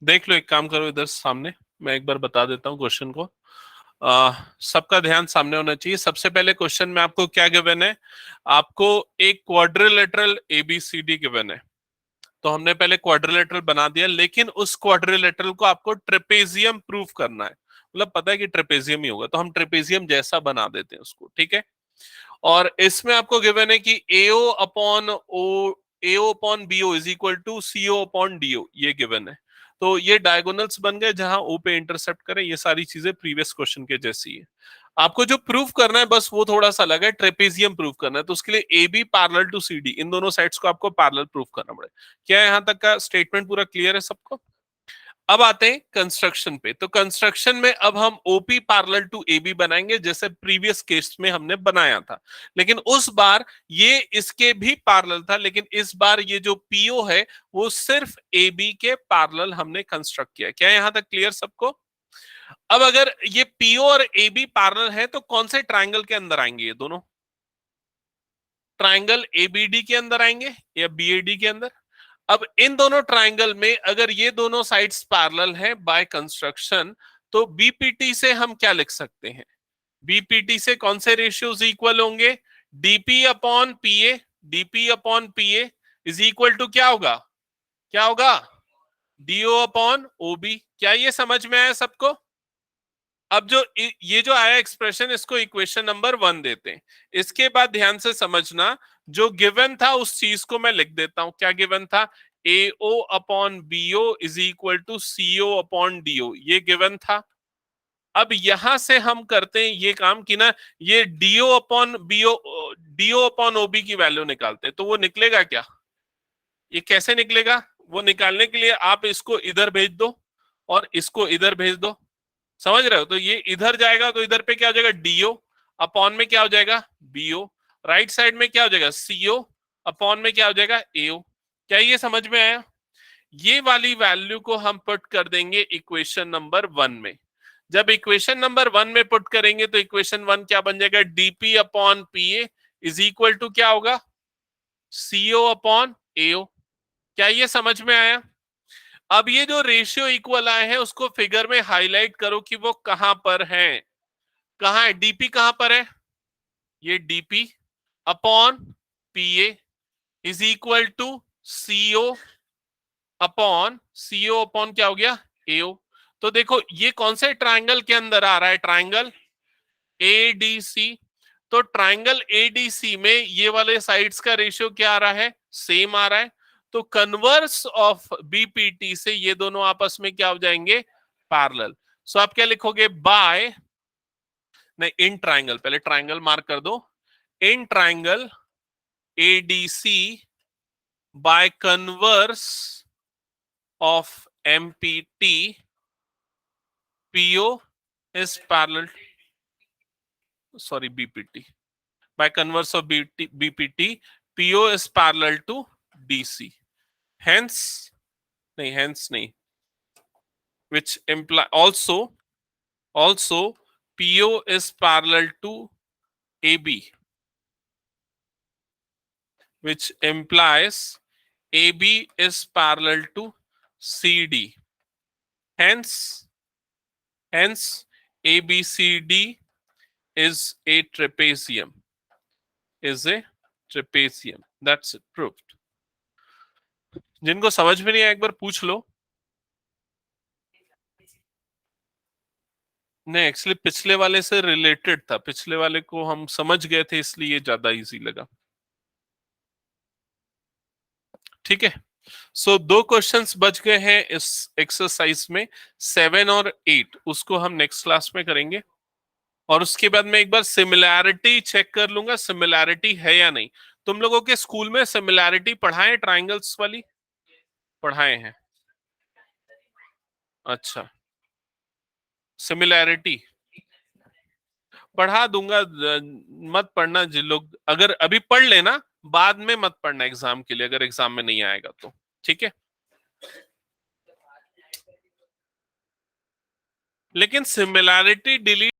देख लो, एक काम करो इधर सामने, मैं एक बार बता देता हूँ क्वेश्चन को। सबका ध्यान सामने होना चाहिए। सबसे पहले क्वेश्चन में आपको क्या गिवन है? आपको एक क्वाड्रिलेटरल एबीसीडी गिवन है। तो हमने पहले क्वाड्रिलेटरल बना दिया, लेकिन उस क्वाड्रिलेटरल को आपको ट्रेपेजियम प्रूफ करना है। मतलब पता है कि ट्रेपेजियम ही होगा, तो हम ट्रेपेजियम जैसा बना देते हैं उसको, ठीक है। और इसमें आपको गिवन है कि AO upon BO is equal to CO upon DO, ये गिवन है। तो ये डायगोनल्स बन गए जहां O पे इंटरसेप्ट करें। ये सारी चीजें प्रीवियस क्वेश्चन के जैसी है। आपको जो प्रूफ करना है बस वो थोड़ा सा अलग है, ट्रेपेजियम प्रूफ करना है। तो उसके लिए AB पैरेलल टू CD, इन दोनों साइड्स को आपको पैरेलल प्रूफ करना पड़ेगा। क्या यहां तक का स्टेटमेंट पूरा क्लियर है सबको? अब आते हैं कंस्ट्रक्शन पे। तो कंस्ट्रक्शन में अब हम ओपी पैरेलल टू एबी बनाएंगे, जैसे प्रीवियस केस में हमने बनाया था। लेकिन उस बार ये इसके भी पैरेलल था, लेकिन इस बार ये जो पीओ है वो सिर्फ एबी के पैरेलल हमने कंस्ट्रक्ट किया। क्या यहां तक क्लियर सबको? अब अगर ये पीओ और एबी पैरेलल है तो कौन से ट्राइंगल के अंदर आएंगे? ये दोनों ट्राइंगल एबीडी के अंदर आएंगे या बीएडी के अंदर? अब इन दोनों ट्राइंगल में अगर ये दोनों साइड्स पैरेलल हैं बाय कंस्ट्रक्शन, तो बीपीटी से हम क्या लिख सकते हैं? बीपीटी से कौन से रेशियोज इक्वल होंगे? DP upon PA, DP upon PA is equal to क्या होगा? क्या होगा? DO upon OB. क्या ये समझ में आया सबको? अब जो ये जो आया एक्सप्रेशन, इसको इक्वेशन नंबर 1 देते हैं। इसके बाद ध्यान से समझना, जो गिवन था उस चीज को मैं लिख देता हूं। क्या गिवन था? AO upon BO is equal to CO upon DO, ये गिवन था। अब यहां से हम करते हैं ये काम कि ना, ये DO upon BO, DO upon OB की वैल्यू निकालते हैं। तो वो निकलेगा क्या? ये कैसे निकलेगा? वो निकालने के लिए आप इसको इधर भेज दो और इसको इधर भेज दो। समझ रहे हो? तो ये इधर जाएगा तो इधर पे क्या हो जाएगा? डीओ अपॉन में क्या हो जाएगा? बीओ। राइट साइड में क्या हो जाएगा? सीओ अपॉन में क्या हो जाएगा? एओ। क्या ये समझ में आया? ये वाली वैल्यू को हम पुट कर देंगे इक्वेशन नंबर 1 में। जब इक्वेशन नंबर 1 में पुट करेंगे तो इक्वेशन 1 क्या बन जाएगा? DP upon PA is equal to क्या होगा? CO upon AO. क्या ये समझ में आया? अब ये जो रेशियो इक्वल आए हैं उसको फिगर में हाईलाइट करो कि वो कहां पर है। कहां है? डीपी कहां पर है? ये DP upon PA is equal to CO upon क्या हो गया? एओ। तो देखो ये कौन से ट्राइंगल के अंदर आ रहा है? Triangle ADC. तो ट्राइंगल एडीसी में ये वाले साइड्स का रेशियो क्या आ रहा है? सेम आ रहा है। तो कन्वर्स ऑफ बीपीटी से ये दोनों आपस में क्या हो जाएंगे? पैरेलल। सो आप क्या लिखोगे? बाय, नहीं, इन ट्राइंगल, पहले ट्राइंगल मार्क कर दो। In triangle ADC by converse of empty PO is parallel, sorry BPT, by converse of BPT, PO is parallel to DC. Hence, नहीं, which imply also PO is parallel to AB, which implies AB is parallel to CD. Hence ABCD is a trapezium. Is a trapezium. That's it, proved. जिनको समझ में नहीं आया एक बार पूछ लो. नहीं, actually पिछले वाले से रिलेटेड था, पिछले वाले को हम समझ गए थे इसलिए ये ज्यादा इजी लगा. ठीक है. सो दो क्वेश्चंस बच गए हैं इस एक्सरसाइज में, 7 और 8. उसको हम नेक्स्ट क्लास में करेंगे. और उसके बाद मैं एक बार सिमिलैरिटी चेक कर लूंगा, सिमिलैरिटी है या नहीं. तुम लोगों के स्कूल में सिमिलैरिटी पढ़ाए, ट्राइंगल्स वाली पढ़ाए हैं? अच्छा, सिमिलैरिटी पढ़ा दूंगा. मत पढ़ना जिन लोग, अगर अभी पढ़ लेना, बाद में मत पढ़ना एग्जाम के लिए, अगर एग्जाम में नहीं आएगा तो. ठीक है. लेकिन सिमिलैरिटी डिलीट